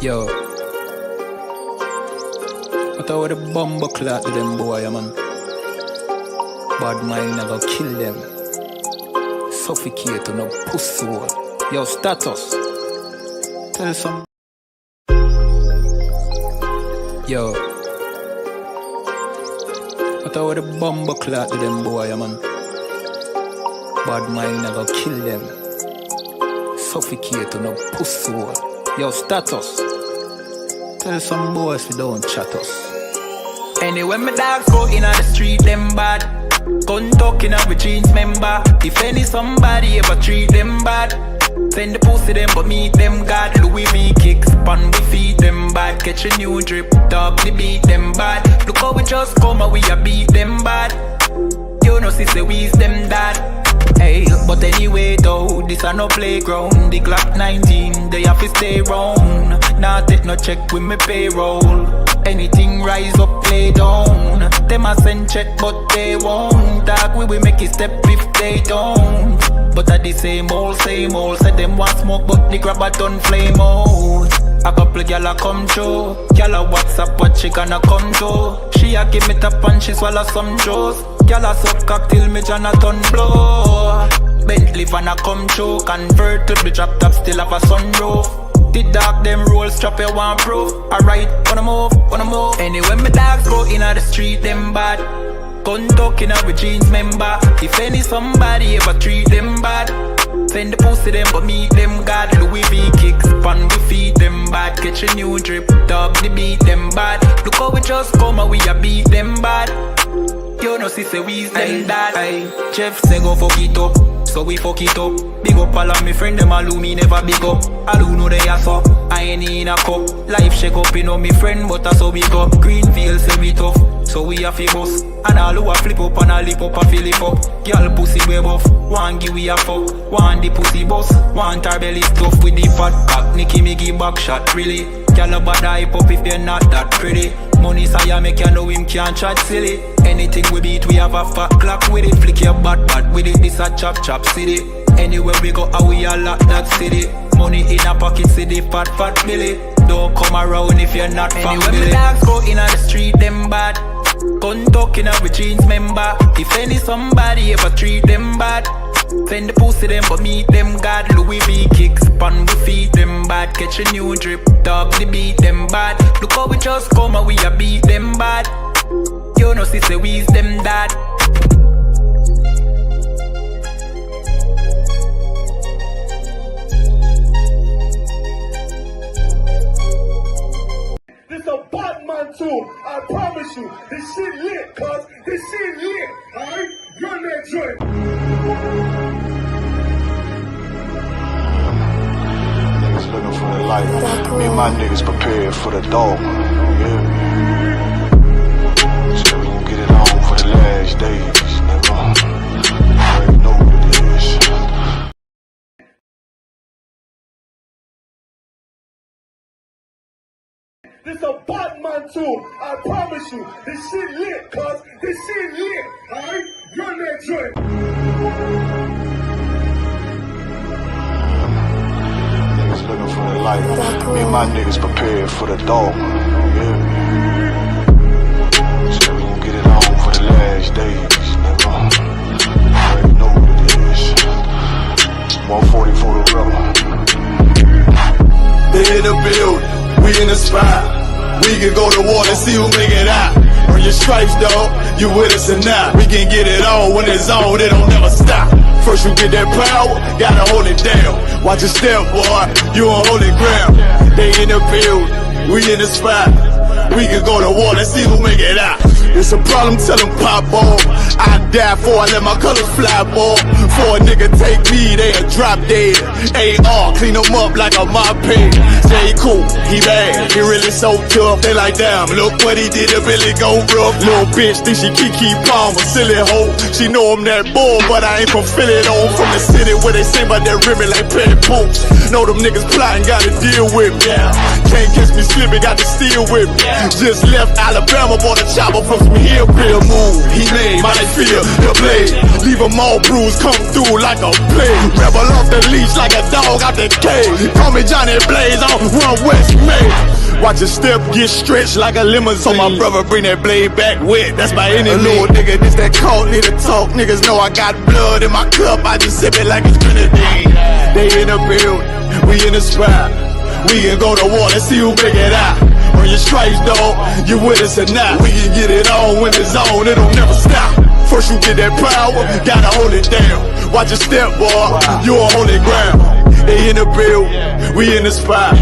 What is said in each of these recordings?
Yo, what about the bumble clot to them boy, man? Bad mind never kill them. Suffocate on a pussy hole. Yo, status. Tell some. Yo, what about the bumble clot to them boy, man? Bad mind never kill them. Suffocate on a pussy hole. Yo, status. Tell some boys we don't chat us. Anyway, my dogs go in on the street, them bad. Gun talking up with jeans member. If any somebody ever treat them bad, send the pussy them but meet them God. Louis V kicks, pan we feed them bad. Catch a new drip, dog we beat them bad. Look how we just come and we a beat them bad. You know sister we's them dad. Hey, but anyway though, this a no playground. The Glock 19, they have to stay round. Nah take no check with me payroll. Anything rise up, play down. Them a send check but they won't. Dog we will make it step if they don't. But at the same old, said them want smoke but the grab a done flame out. A couple gyal a come through. Gyal a WhatsApp what she gonna come to. She a give me tap and she swallow some juice. Gyal a suck cock till me Jonathan blow. Bentley van a come through. Convertible drop top still have a sunroof. The dog them roll strap you want proof. Alright, wanna move. Anyway my dogs go in on the street them bad. Gun talking up with jeans member. If any somebody ever treat them bad, send the pussy them but meet them God. Louis V kicks, pan we feed them bad. Catch a new drip, dog they beat them bad. Look how we just come and we a beat them bad. You know sister we's them dad. Jeff say go fuck it up, so we fuck it up. Big up all of me friend them all who me never big up. All who know they are so, I ain't in a cup. Life shake up, you know me friend but that's how we go. Greenfield say we tough, so we a fi bust. And all who a flip up and a lip up a fill it up. Girl pussy way buff, one give we a fuck. One the pussy bust, one her belly stuff with the fat cock. Nicky me give back shot really. Girl a bad hype up if they're not that pretty. Money say make you know him can't chat silly. Anything we beat we have a fat clock with it. Flick your bad with it, this a chop city. Anywhere we go we a lock that city. Money in a pocket city, fat Billy. Don't come around if you're not family. Anyway my dogs go in on the street them bad. Gun talking up with jeans member. If any somebody ever treat them bad, send the pussy them but meet them God. Louis V kicks, pan we feed them bad. Catch a new drip, dog they beat them bad. Look how we just come and we a beat them bad. You know sister we's them dad. This a bad man too, I promise you. This shit lit, cuz. This shit lit, alright? Run that joint. Niggas looking for the life. Me and my niggas prepared for the dog. Yeah. So we gon' get it on for the last days, nigga. I already know what it is. This a bad man too, I promise you. This shit lit, cuz. This shit lit, alright? Run that joint. Niggas looking for the life. Me and my niggas prepared for the dog. Yeah. So we gon' get it on for the last days, nigga. I already know what it is. 140 for the rubber. They in the building, we in the spot. We can go to war and see who make it out. Earn your stripes, dog, you with us or not. We can get it on when it's on, it don't never stop. First you get that power, gotta hold it down. Watch your step, boy, you on holy ground. They in the building, we in the spot. We can go to war and see who make it out. It's a problem, tell them pop off. I die for, I let my colors fly, boy. For a nigga take me, they a drop dead. AR, clean them up like a mop head. Stay cool, he bad, he really so tough. They like, damn, look what he did to Billy go rough. Little bitch, think she Kiki Palmer, silly hoe. She know I'm that bull, but I ain't from Philly though. From the city where they say about that ribbon like petty poops. Know them niggas plotting, gotta deal with me. Can't catch me slipping, got to steal with me. Just left Alabama, bought a chopper from some hillbilly move. He made how they feel. The blade, leave them all bruised, come through like a plague. Rebel off the leash like a dog out the cage. Call me Johnny Blaze on One West May. Watch your step get stretched like a limousine. So my brother bring that blade back wet, that's my enemy. Little nigga, this that cult, need to talk. Niggas know I got blood in my cup, I just sip it like it's grenadine. They in the building, we in the spot. We can go to war, let's see who make it out. On your stripes, dog, you with us or not. We can get it on when it's on, it'll never stop. First you get that power, gotta hold it down. Watch your step, boy, you on holy ground. They in the building, we in the spot.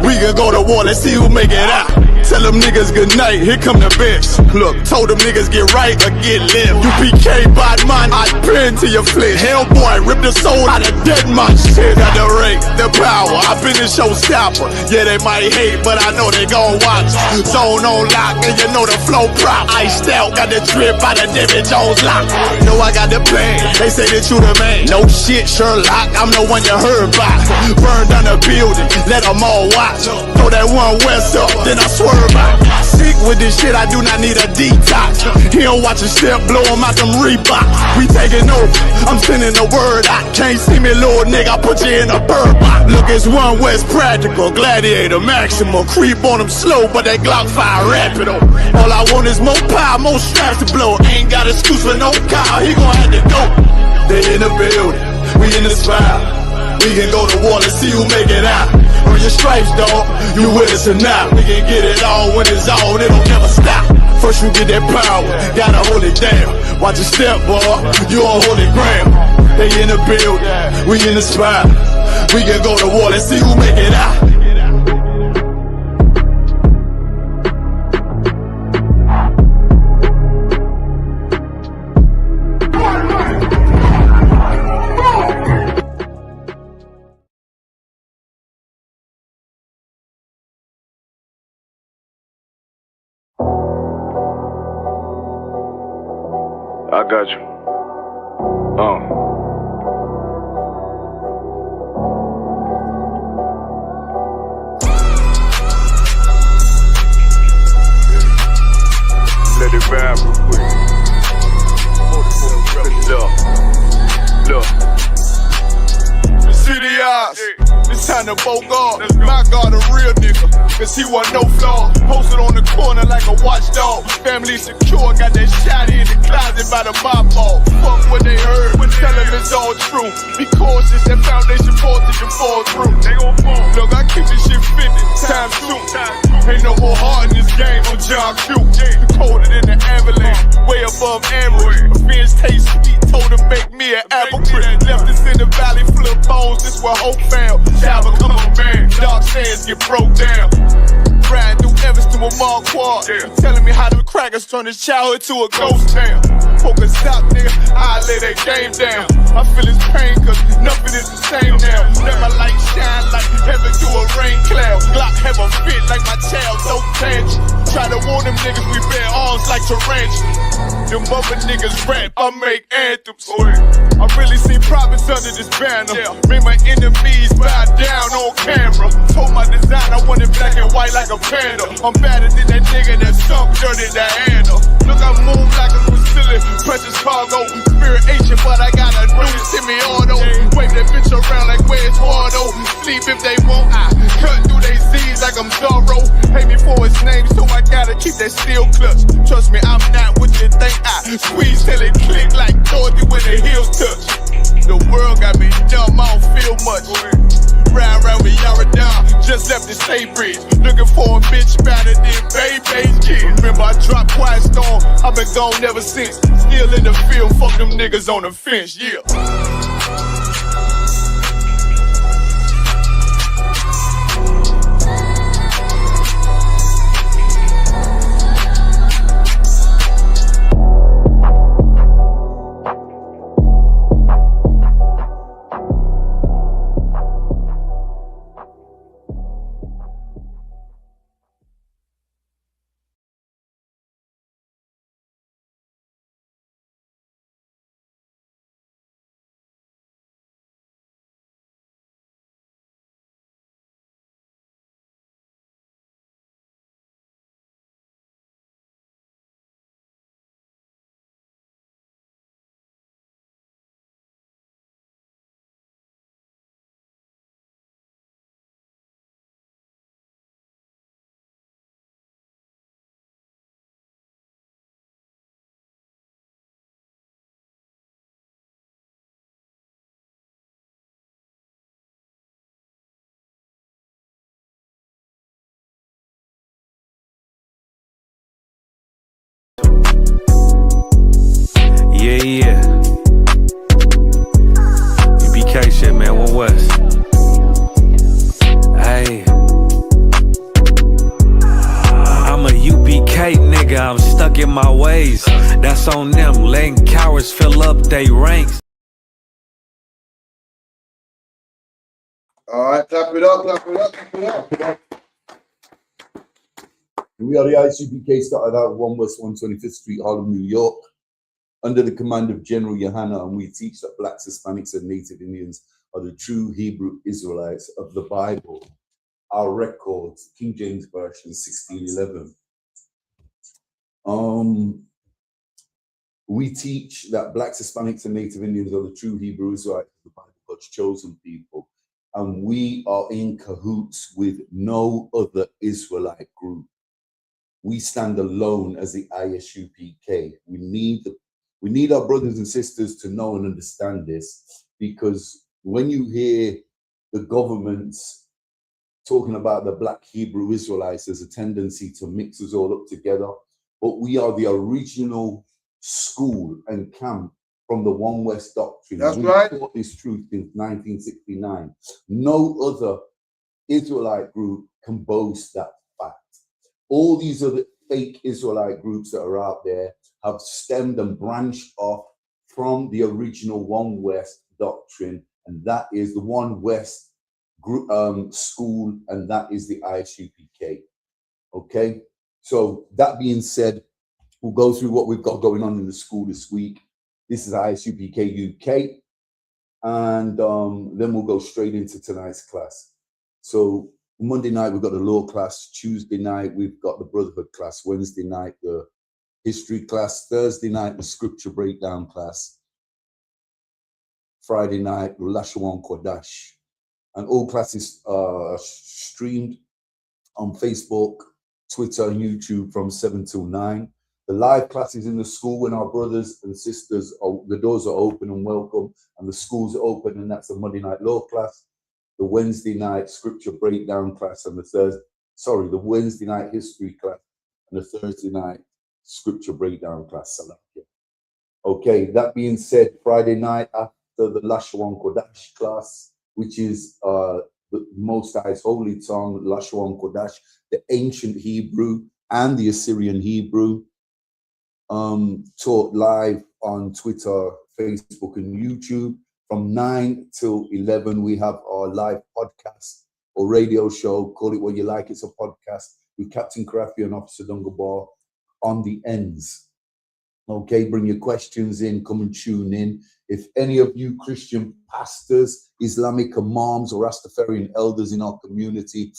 We can go to war, let's see who make it out. Tell them niggas good night, here come the bitch. Look, told them niggas get right or get left. You PK bad man, I pin to your flesh. Hellboy, rip the soul out of dead man. Shit, got the rate, the power, I been the showstopper. Yeah, they might hate, but I know they gon' watch. Zone on lock, and you know the flow prop. Iced out, got the drip out of David Jones lock. Know I got the plan, they say that you the man. No shit, Sherlock, I'm the one you heard about. Burn down the building, let them all watch. Throw that One West up, then I swerve out. Sick with this shit, I do not need a detox. He don't watch a step, blow him out them Reeboks. We taking over, I'm sending the word out. Can't see me, little nigga, I put you in a bird box. Look, it's One West practical, gladiator maximal. Creep on them slow, but that Glock 5 rapid. All I want is more power, more straps to blow. Ain't got excuse for no car, he gon' have to go. They in the building, we in the spot. We can go to war, let's see who make it out. Earn your stripes, dog, you with us or not. We can get it on when it's on, it'll never stop. First you get that power, gotta hold it down. Watch your step, boy, you on holy ground. They in the building, we in the spot. We can go to war, let's see who make it out. I got you. Let it vibe real quick. Look. The city eyes, it's time to bogart. My God, a real nigga, cause he wasn't no flaw. Posted on the corner like a watchdog. Family secure, got that shotty in the closet by the mob ball. Fuck what they heard, tell them it's all true. Be cautious, that foundation voltage and fall through. They gon' fall. Look, I keep this shit 50 times 2. Ain't no more heart in this game, I'm John Q. Colder than the avalanche, way above average. Revenge taste sweet, told him make me an apple crisp. Left us in the valley full of bones, this where hope found. Child become a man, dark sands get broke down. Riding through Evanston with Mark Quad, telling me how them crackers turned his childhood to a ghost town. Poke a stop, nigga, I lay that game down. I feel his pain, cause nothing is the same now. Let my light shine like heaven through a rain cloud. Glock have a fit like my child, so tangent. Try to warn them niggas, we bear arms like tarantula. Them other niggas rap, I make anthems. I really see profits under this banner. Made my enemies bow down on camera. Told my design I wanted black and white like a panda. I'm better than that nigga that sunk dirty Diana. Look, I move like a Brazilian, precious cargo. Spirit ancient, but I got a new semi-auto. Wave that bitch around like where's Waldo. Sleep if they want, I cut through they Z's like I'm Zorro. Pay me for his name, so I gotta keep that steel clutch. Trust me, I'm not what you think. I squeeze till it click like Dorothy when the heels touch. The world got me dumb, I don't feel much. Ride around with Yara just left the state bridge. Looking for a bitch better than Baby's kid. Remember I dropped Quiet Storm, I've been gone ever since. Still in the field, fuck them niggas on the fence, yeah. Yeah. UBK shit, man, One West. Hey. I'm a UBK nigga, I'm stuck in my ways. That's on them, letting cowards fill up they ranks. All right, clap it up, clap it up, clap it up. We are the ICPK, started out at 1 West 125th Street, Harlem, New York, under the command of General Yohana, and we teach that blacks, Hispanics, and Native Indians are the true Hebrew Israelites of the Bible. Our records, King James Version, 1611. We teach that blacks, Hispanics, and Native Indians are the true Hebrew Israelites of the Bible, God's chosen people. And we are in cahoots with no other Israelite group. We stand alone as the ISUPK. We need our brothers and sisters to know and understand this, because when you hear the governments talking about the black Hebrew Israelites, there's a tendency to mix us all up together. But we are the original school and camp from the One West doctrine. That's we right. taught this truth in 1969. No other Israelite group can boast that fact. All these other fake Israelite groups that are out there have stemmed and branched off from the original One West doctrine, and that is the One West group, school, and that is the ISUPK. Okay, so that being said, we'll go through what we've got going on in the school this week. This is ISUPK UK, and then we'll go straight into tonight's class. So Monday night, we've got the law class. Tuesday night, we've got the brotherhood class. Wednesday night, the history class. Thursday night, the scripture breakdown class. Friday night, the Lashawan Kodash. And all classes are streamed on Facebook, Twitter, and YouTube from 7 till 9. The live classes in the school, when our brothers and sisters, the doors are open and welcome, and the schools are open, and that's the Monday night law class, the Wednesday night scripture breakdown class, and the Wednesday night history class, and the Thursday night scripture breakdown class. Okay, that being said, Friday night after the Lashawan Kodash class, which is the Most High's Holy Tongue, Lashawan Kodash, the ancient Hebrew and the Assyrian Hebrew, taught live on Twitter, Facebook, and YouTube. From 9 till 11, we have our live podcast or radio show. Call it what you like. It's a podcast with Captain Karafi and Officer Dungabar on the ends. Okay, bring your questions in, come and tune in. If any of you Christian pastors, Islamic imams, or Rastafarian elders in our community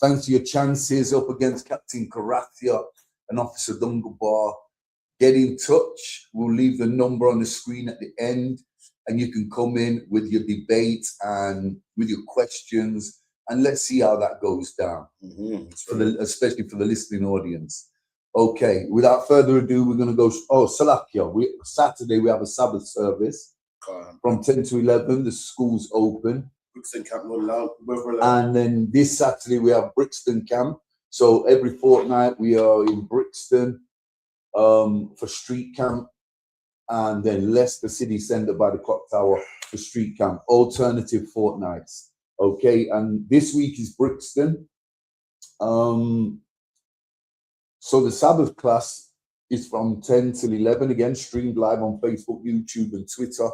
fancy your chances up against Captain Karathia and Officer Dungabar, get in touch. We'll leave the number on the screen at the end, and you can come in with your debate and with your questions, and let's see how that goes down, especially for the listening audience. Okay, without further ado, we're going to go. Salakia, Saturday we have a Sabbath service from 10 to 11. The school's open. And then this Saturday we have Brixton camp. So every fortnight we are in Brixton for street camp, and then Leicester City Centre by the Clock Tower for street camp. Alternative fortnights. Okay, and this week is Brixton. So the Sabbath class is from 10 till 11, again, streamed live on Facebook, YouTube, and Twitter.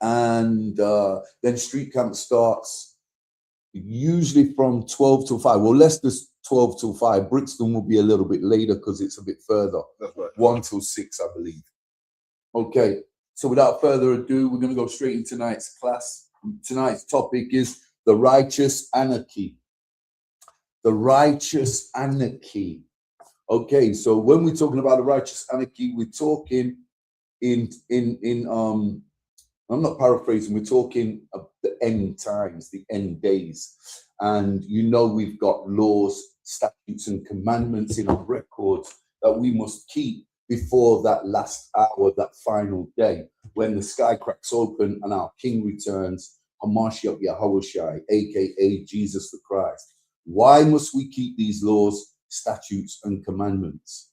And then street camp starts usually from 12 till 5. Well, Leicester's 12 till 5. Brixton will be a little bit later because it's a bit further. That's right. 1 till 6, I believe. Okay, so without further ado, we're going to go straight into tonight's class. Tonight's topic is the Righteous Anarchy. The Righteous Anarchy. Okay, so when we're talking about the Righteous Anarchy, we're talking I'm not paraphrasing, we're talking of the end times, the end days. And you know we've got laws, statutes, and commandments in our records that we must keep before that last hour, that final day, when the sky cracks open and our King returns, Hamashiach Yahushai, aka Jesus the Christ. Why must we keep these laws, statutes, and commandments?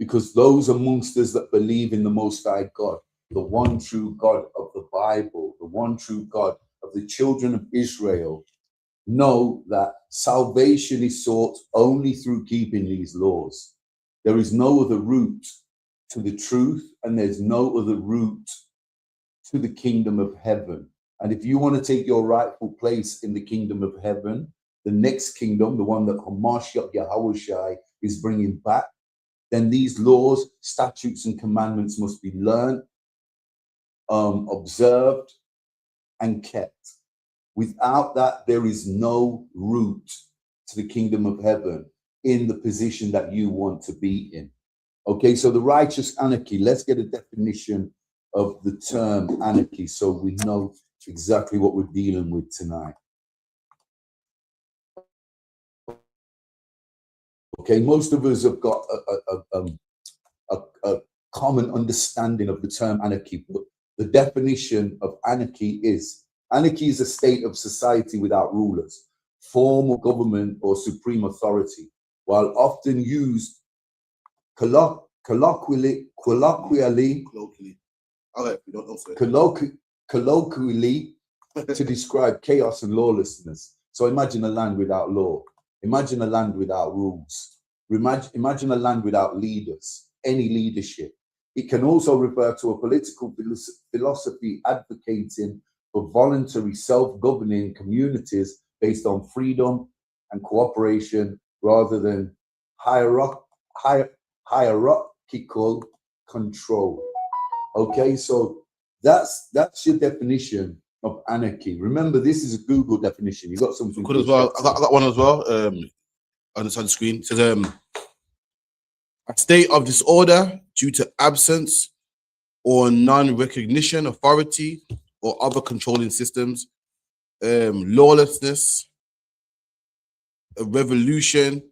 because those amongst us that believe in the Most High God, the one true God of the Bible, the one true God of the children of Israel, know that salvation is sought only through keeping these laws. There is no other route to the truth, and there's no other route to the kingdom of heaven. And if you want to take your rightful place in the kingdom of heaven, the next kingdom, the one that Hamashiach Yahushai is bringing back, then these laws, statutes, and commandments must be learned, observed, and kept. Without that, there is no route to the kingdom of heaven in the position that you want to be in. Okay, so the righteous anarchy, let's get a definition of the term anarchy so we know exactly what we're dealing with tonight. Okay, most of us have got a common understanding of the term anarchy, but the definition of anarchy is a state of society without rulers, formal government, or supreme authority, while often used colloquially to describe chaos and lawlessness. So imagine a land without law. Imagine a land without rules. Imagine a land without leaders, any leadership. It can also refer to a political philosophy advocating for voluntary self-governing communities based on freedom and cooperation rather than hierarchical control. Okay, so that's your definition of anarchy. Remember, this is a Google definition. You got something good as well. I got one as well. On the screen it says a state of disorder due to absence or non-recognition authority or other controlling systems, lawlessness, a revolution,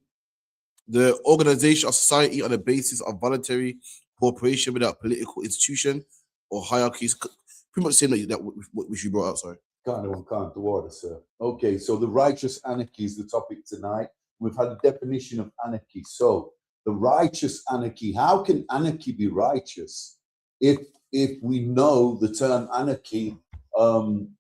the organization of society on the basis of voluntary cooperation without political institution or hierarchies. Pretty much saying that which you brought out. Sorry. Can't the water, sir. Okay, so the righteous anarchy is the topic tonight. We've had a definition of anarchy. So the righteous anarchy, how can anarchy be righteous? If we know the term anarchy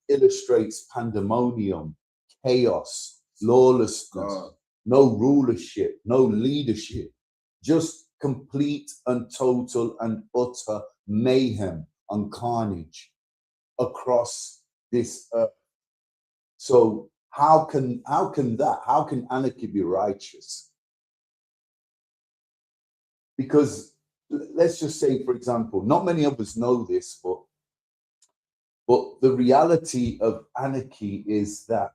illustrates pandemonium, chaos, lawlessness, no rulership, no leadership, just complete and total and utter mayhem and carnage across this earth. So how can anarchy be righteous? Because let's just say, for example, not many of us know this, but the reality of anarchy is that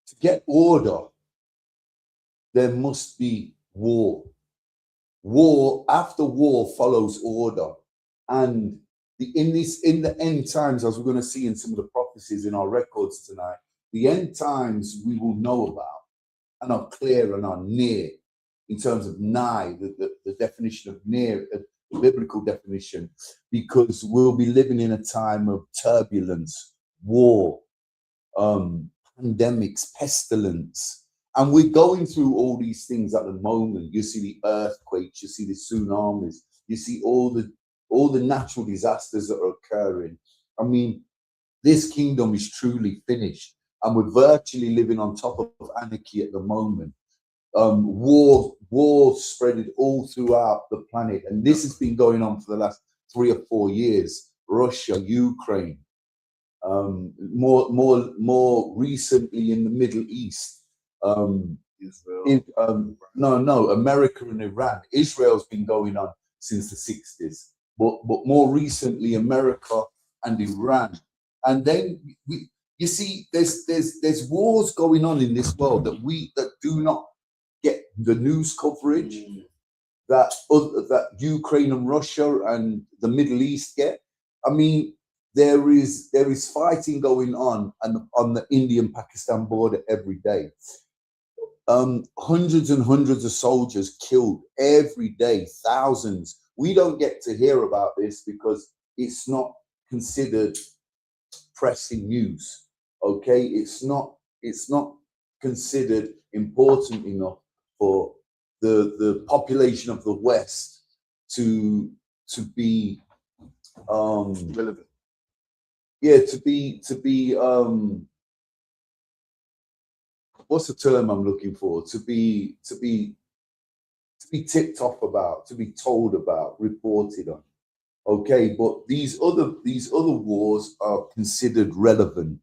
to get order, there must be war. After war follows order. And in the end times, as we're going to see in some of the prophecies in our records tonight, the end times we will know about and are clear and are near in terms of nigh, the definition of near, the biblical definition, because we'll be living in a time of turbulence, war, pandemics, pestilence. And we're going through all these things at the moment. You see the earthquakes, you see the tsunamis, you see all the natural disasters that are occurring. I mean, this kingdom is truly finished, and we're virtually living on top of anarchy at the moment. War spread all throughout the planet, and this has been going on for the last 3 or 4 years. Russia, Ukraine, more recently in the Middle East, America and Iran. Israel's been going on since the 60s, but more recently America and Iran. And then you see there's wars going on in this world that do not get the news coverage that Ukraine and Russia and the Middle East get. I mean, there is fighting going on the Indian-Pakistan border every day. Hundreds and hundreds of soldiers killed every day, thousands. We don't get to hear about this because it's not considered pressing news. Okay, it's not considered important enough for the population of the West to be Relevant. yeah, to be what's the term I'm looking for? To be tipped off about, to be told about, reported on. Okay, but these other wars are considered relevant,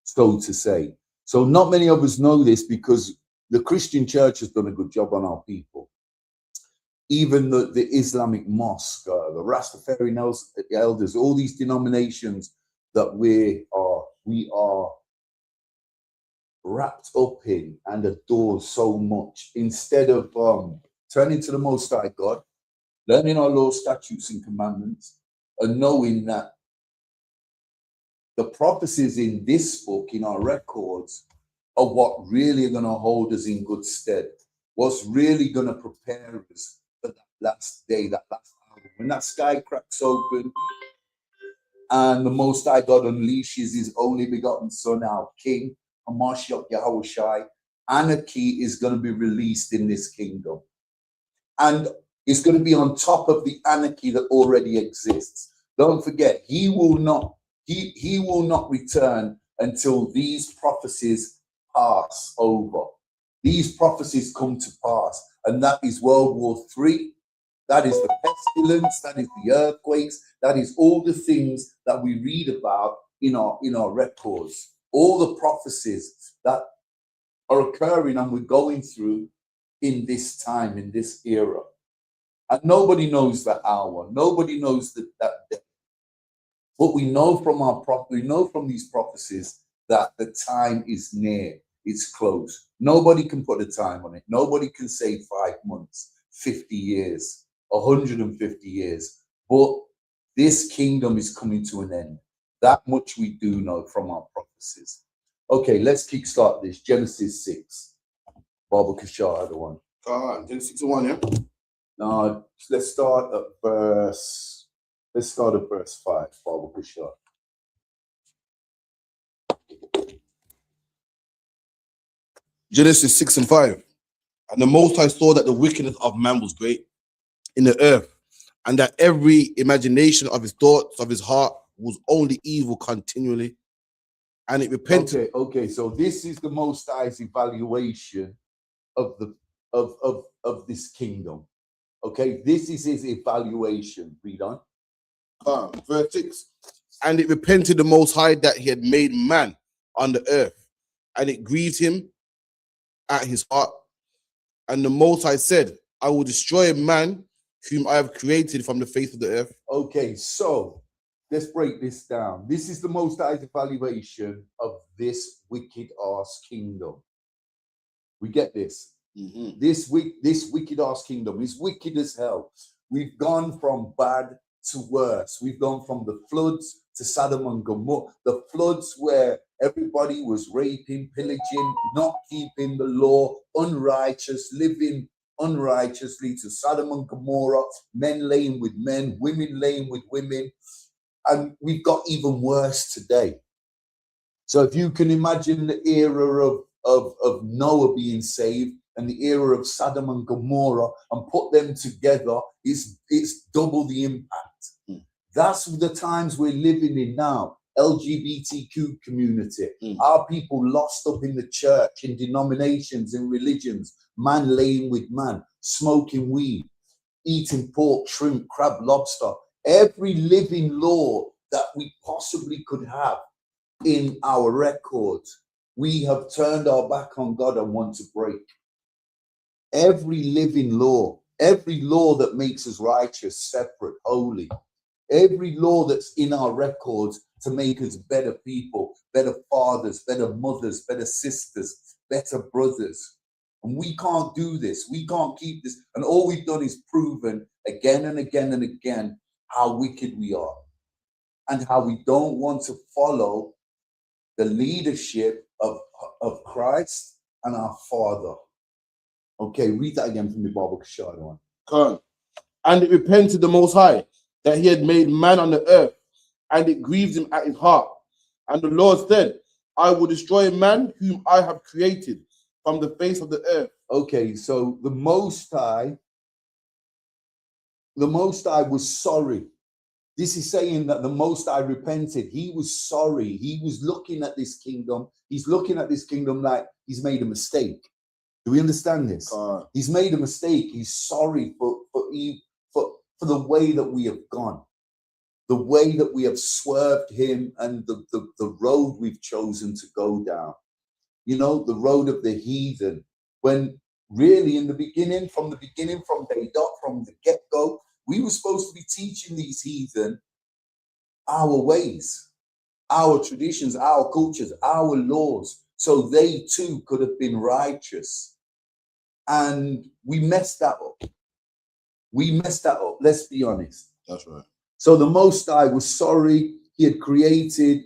so to say. So not many of us know this because the Christian church has done a good job on our people. Even the Islamic mosque, the Rastafari elders, all these denominations that we are wrapped up in and adore so much, instead of turning to the Most High God, learning our laws, statutes, and commandments, and knowing that the prophecies in this book, in our records, are what really are going to hold us in good stead. What's really going to prepare us for that last day, that last hour. When that sky cracks open and the Most High God unleashes his only begotten Son, our King, Hamashiach Yahushai, anarchy is going to be released in this kingdom. And it's going to be on top of the anarchy that already exists. Don't forget, he will not return until these prophecies pass over. These prophecies come to pass, and that is World War III. That is the pestilence. That is the earthquakes. That is all the things that we read about in our records. All the prophecies that are occurring and we're going through in this time, in this era. And nobody knows that hour. Nobody knows that day. But we know from these prophecies that the time is near. It's close. Nobody can put a time on it. Nobody can say 5 months, 50 years, 150 years. But this kingdom is coming to an end. That much we do know from our prophecies. Okay, let's kickstart this. Genesis 6. Baba Kashar, the one. Genesis 6:1, yeah? Now, let's start at verse 5, Baba Kashar. Genesis 6:5. And the Most High saw that the wickedness of man was great in the earth, and that every imagination of his thoughts of his heart was only evil continually. And it repented. Okay. So this is the Most High's evaluation of this kingdom. Okay, this is his evaluation. Read on. Verse 6. And it repented the Most High that he had made man on the earth, and it grieved him at his heart. And the Most High said, I will destroy man whom I have created from the face of the earth. Okay, so let's break this down. This is the Most High's evaluation of this wicked ass kingdom. We get this. Mm-hmm. This wicked ass kingdom is wicked as hell. We've gone from bad to worse. We've gone from the floods to Sodom and Gomorrah. The floods where everybody was raping, pillaging, not keeping the law, unrighteous, living unrighteously, to Sodom and Gomorrah, men laying with men, women laying with women. And we've got even worse today. So if you can imagine the era of Noah being saved and the era of Sodom and Gomorrah and put them together, it's double the impact. That's the times we're living in now. LGBTQ community, our people lost up in the church, in denominations, in religions, man laying with man, smoking weed, eating pork, shrimp, crab, lobster, every living law that we possibly could have in our records, we have turned our back on God and want to break. Every living law, every law that makes us righteous, separate, holy, every law that's in our records to make us better people, better fathers, better mothers, better sisters, better brothers. And we can't do this. We can't keep this. And all we've done is proven again and again and again how wicked we are and how we don't want to follow the leadership of Christ and our Father. Okay, read that again from the Bible, Kashad one. And it repented the Most High that he had made man on the earth, and it grieved him at his heart. And the Lord said, I will destroy man whom I have created from the face of the earth, Okay, so the Most High was sorry. This is saying that the Most High repented. He was sorry. He was looking at this kingdom. He's looking at this kingdom like he's made a mistake. Do we understand this? He's made a mistake. He's sorry for the way that we have gone, the way that we have swerved him, and the road we've chosen to go down. You know, the road of the heathen. When really from day dot, from the get-go, we were supposed to be teaching these heathen our ways, our traditions, our cultures, our laws, so they too could have been righteous. And we messed that up. Let's be honest. That's right. So the Most High was sorry. He had created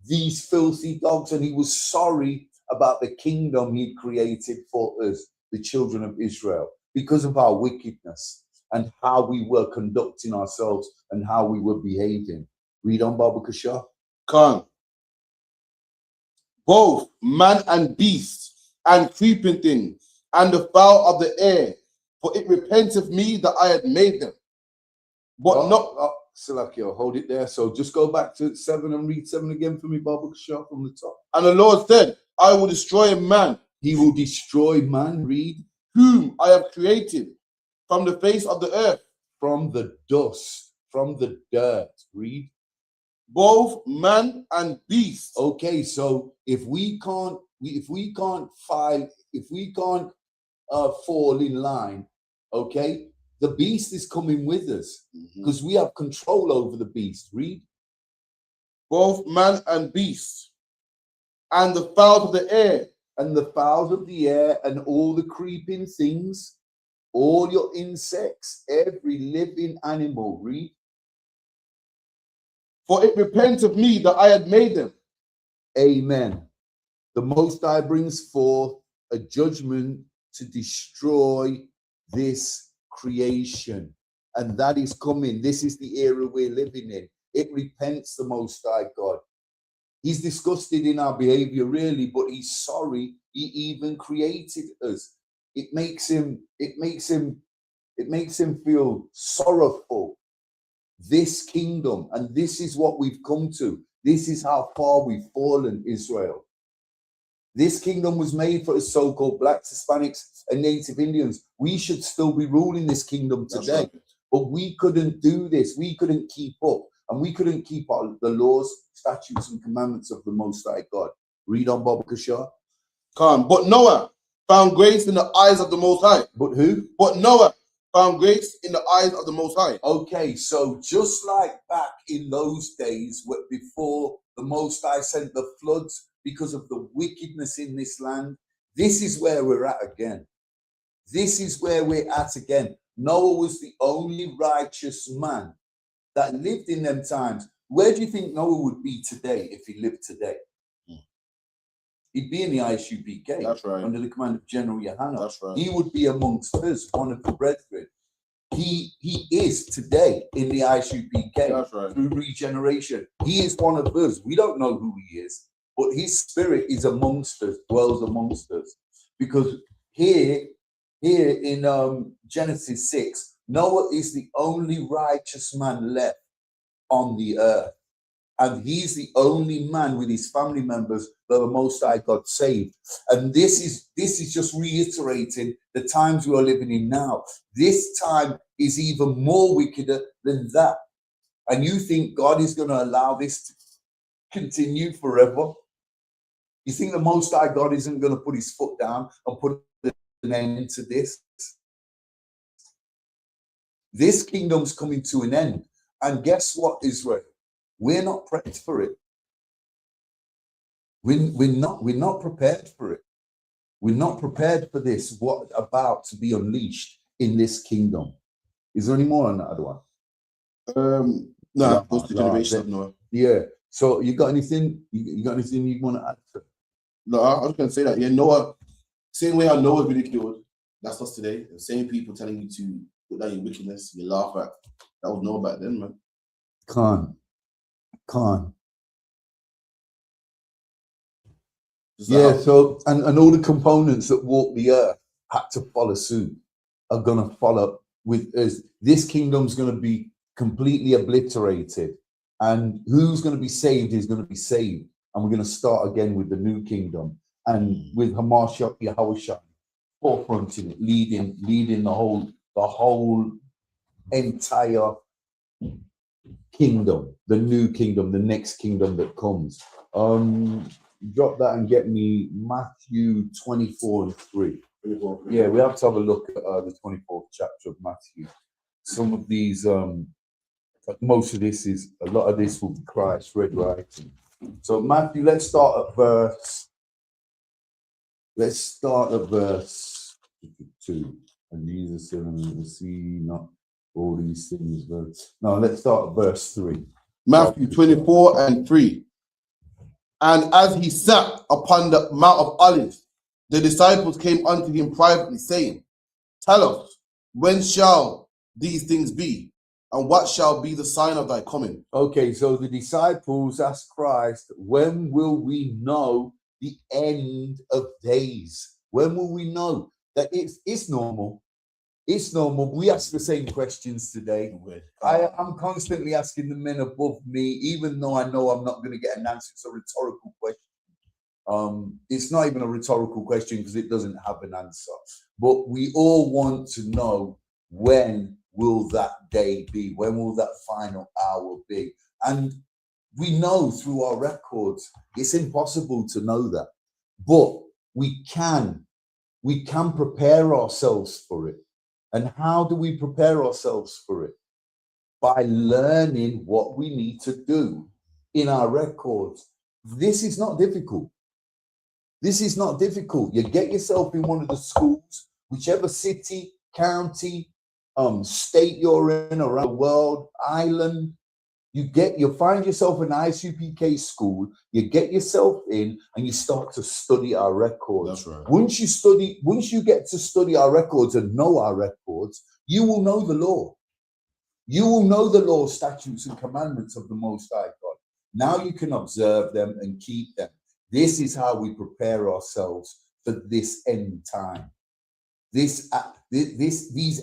these filthy dogs, and he was sorry about the kingdom he'd created for us, the children of Israel, because of our wickedness and how we were conducting ourselves and how we were behaving. Read on, Baba Kasha. Khan. Both man and beast, and creeping thing, and the fowl of the air, for it repenteth me that I had made them. But Salakio, hold it there. So just go back to 7 and read 7 again for me, Baba Kasha, from the top. And the Lord said, I will destroy man. He will destroy man, read. Whom I have created from the face of the earth. From the dust, from the dirt, read. Both man and beast. Okay, so if we can't fall in line, okay, the beast is coming with us because we have control over the beast. Read. Both man and beast, and the fowls of the air, and the fowls of the air, and all the creeping things, all your insects, every living animal. Read. For it repents of me that I had made them. Amen. The Most High brings forth a judgment to destroy this creation. And that is coming. This is the era we're living in. It repents the Most High God. He's disgusted in our behavior, really, but he's sorry he even created us. It makes him feel sorrowful. This kingdom, and this is what we've come to. This is how far we've fallen, Israel. This kingdom was made for us so-called blacks, Hispanics, and Native Indians. We should still be ruling this kingdom today. Right. But we couldn't do this. We couldn't keep up. And we couldn't keep the laws, statutes, and commandments of the Most High God. Read on, Baba Kasha. Come. But Noah found grace in the eyes of the Most High. But who? But Noah found grace in the eyes of the Most High. Okay, so just like back in those days, before the Most High sent the floods because of the wickedness in this land, this is where we're at again. This is where we're at again. Noah was the only righteous man that lived in them times. Where do you think Noah would be today if he lived today? He'd be in the ISUPK. That's right. Under the command of General Yohana. That's right. He would be amongst us, one of the brethren. He is today in the ISUPK. That's right. Through regeneration. He is one of us. We don't know who he is, but his spirit is amongst us, dwells amongst us. Because here in Genesis 6, Noah is the only righteous man left on the earth. And he's the only man with his family members that the Most High God saved. And this is just reiterating the times we are living in now. This time is even more wickeder than that. And you think God is going to allow this to continue forever? You think the Most High God isn't going to put his foot down and put an end to this? This kingdom's coming to an end. And guess what, Israel? We're not prepared for it. We're not prepared for it. We're not prepared for this, what about to be unleashed in this kingdom. Is there any more on that other one? No, post the generation. No. Yeah. So you got anything? You got anything you want to add to? No, I was gonna say that. Yeah, Noah. Same way how Noah's ridiculed. That's us today. The same people telling you to put down your wickedness. You laugh at. That was Noah back then, man. Khan. Yeah, so and all the components that walk the earth had to follow suit, are gonna follow with us. This kingdom's gonna be completely obliterated, and who's gonna be saved is gonna be saved, and we're gonna start again with the new kingdom, and with Hamashiach Yahushua forefronting it, leading the whole entire kingdom, the new kingdom, the next kingdom that comes. Drop that and get me Matthew 24:3. Yeah, we have to have a look at the 24th chapter of Matthew. Some of these, most of this is, a lot of this will be Christ red writing. So Matthew, let's start at verse 2. And Jesus said, "We see not all these things." No, let's start at verse 3. Matthew 24:3. And as he sat upon the Mount of Olives, the disciples came unto him privately, saying, Tell us, when shall these things be? And what shall be the sign of thy coming? Okay, so the disciples asked Christ, when will we know the end of days? When will we know that it's normal? It's normal. We ask the same questions today. I'm constantly asking the men above me, even though I know I'm not going to get an answer. It's a rhetorical question. It's not even a rhetorical question because it doesn't have an answer. But we all want to know, when will that day be? When will that final hour be? And we know through our records, it's impossible to know that. But we can prepare ourselves for it. And how do we prepare ourselves for it? By learning what we need to do in our records. This is not difficult. This is not difficult. You get yourself in one of the schools, whichever city, county, state you're in, around the world, island. You find yourself an ISUPK school, you get yourself in and you start to study our records. That's right. Once you get to study our records and know our records, you will know the law. You will know the law, statutes, and commandments of the Most High God. Now you can observe them and keep them. This is how we prepare ourselves for this end time. These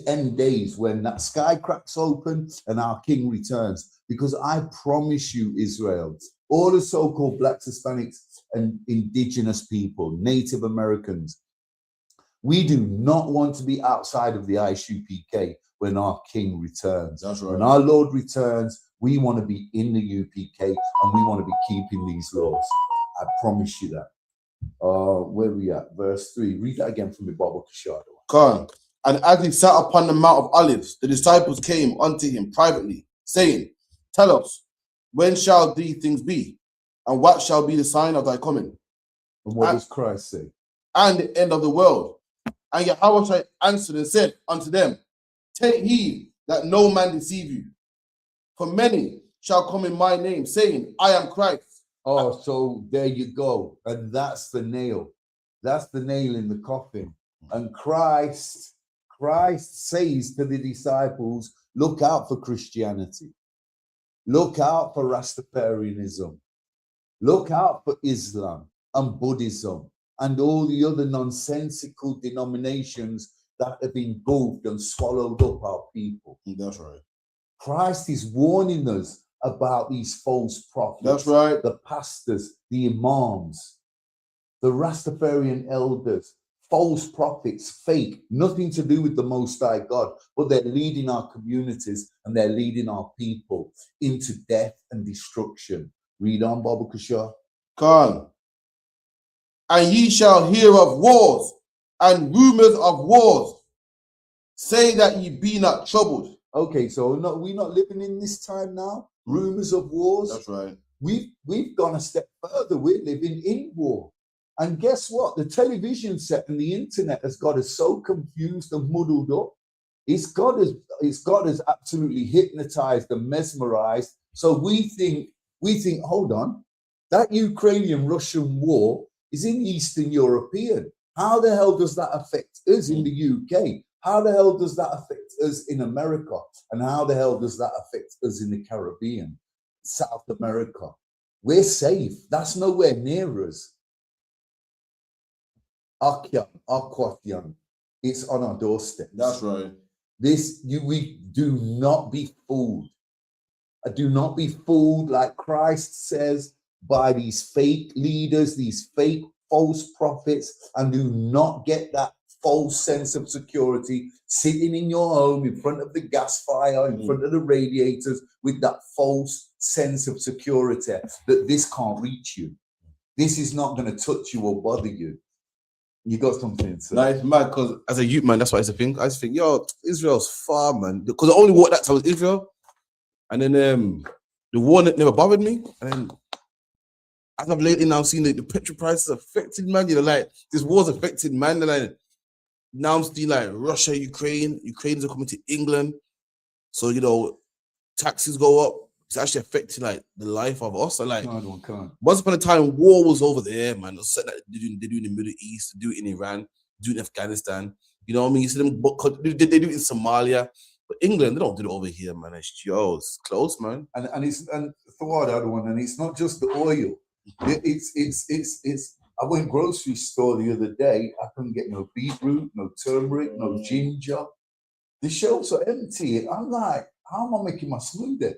end days when that sky cracks open and our King returns. Because I promise you, Israel, all the so-called Blacks, Hispanics, and indigenous people, Native Americans, we do not want to be outside of the ISUPK when our King returns. That's right. When our Lord returns, we want to be in the UPK and we want to be keeping these laws. I promise you that. Where we at? Verse 3. Read that again for me, Baba Kashado. Come. And as he sat upon the Mount of Olives, the disciples came unto him privately, saying, Tell us, when shall these things be? And what shall be the sign of thy coming? And what does Christ say? And the end of the world. And Yahweh answered and said unto them, Take heed that no man deceive you. For many shall come in my name, saying, I am Christ. Oh, so there you go. And that's the nail. That's the nail in the coffin. And Christ says to the disciples, look out for Christianity. Look out for Rastafarianism. Look out for Islam and Buddhism and all the other nonsensical denominations that have engulfed and swallowed up our people. That's right. Christ is warning us about these false prophets. That's right. The pastors, the imams, the Rastafarian elders, false prophets, fake, nothing to do with the Most High God, but they're leading our communities and they're leading our people into death and destruction. Read on, Baba Kasha. Come. And ye shall hear of wars and rumors of wars. Say that ye be not troubled. Okay, so we're not living in this time now. Rumors of wars. That's right. We've gone a step further. We're living in war. And guess what? The television set and the internet has got us so confused and muddled up. It's got us absolutely hypnotized and mesmerized. So we think, hold on, that Ukrainian-Russian war is in Eastern European. How the hell does that affect us in the UK? How the hell does that affect us in America? And how the hell does that affect us in the Caribbean, South America? We're safe. That's nowhere near us. Akwatian. It's on our doorstep. That's right. We do not be fooled. Do not be fooled, like Christ says, by these fake leaders, these fake false prophets, and do not get that false sense of security sitting in your home in front of the gas fire, in front of the radiators, with that false sense of security that this can't reach you. This is not going to touch you or bother you. You got something, sir? No, it's mad because as a youth man, that's what I used to think. I just think, yo, Israel's far, man. Because I only walked that time was Israel. And then the war never bothered me. And then as I've lately now seen the petrol prices affected, man. You know, like this war's affected, man. And like now I'm still like Russia, Ukrainians are coming to England. So, you know, taxes go up. It's actually affecting like the life of us. So, like once upon a time, war was over there, man. They do in the Middle East, they do it in Iran, they do it in Afghanistan. You know what I mean? You see them, they do it in Somalia. But England, they don't do it over here, man. It's close, man. And for the other one, and it's not just the oil. It's. I went grocery store the other day. I couldn't get no beetroot, no turmeric, no ginger. The shelves are empty. I'm like, how am I making my smoothie?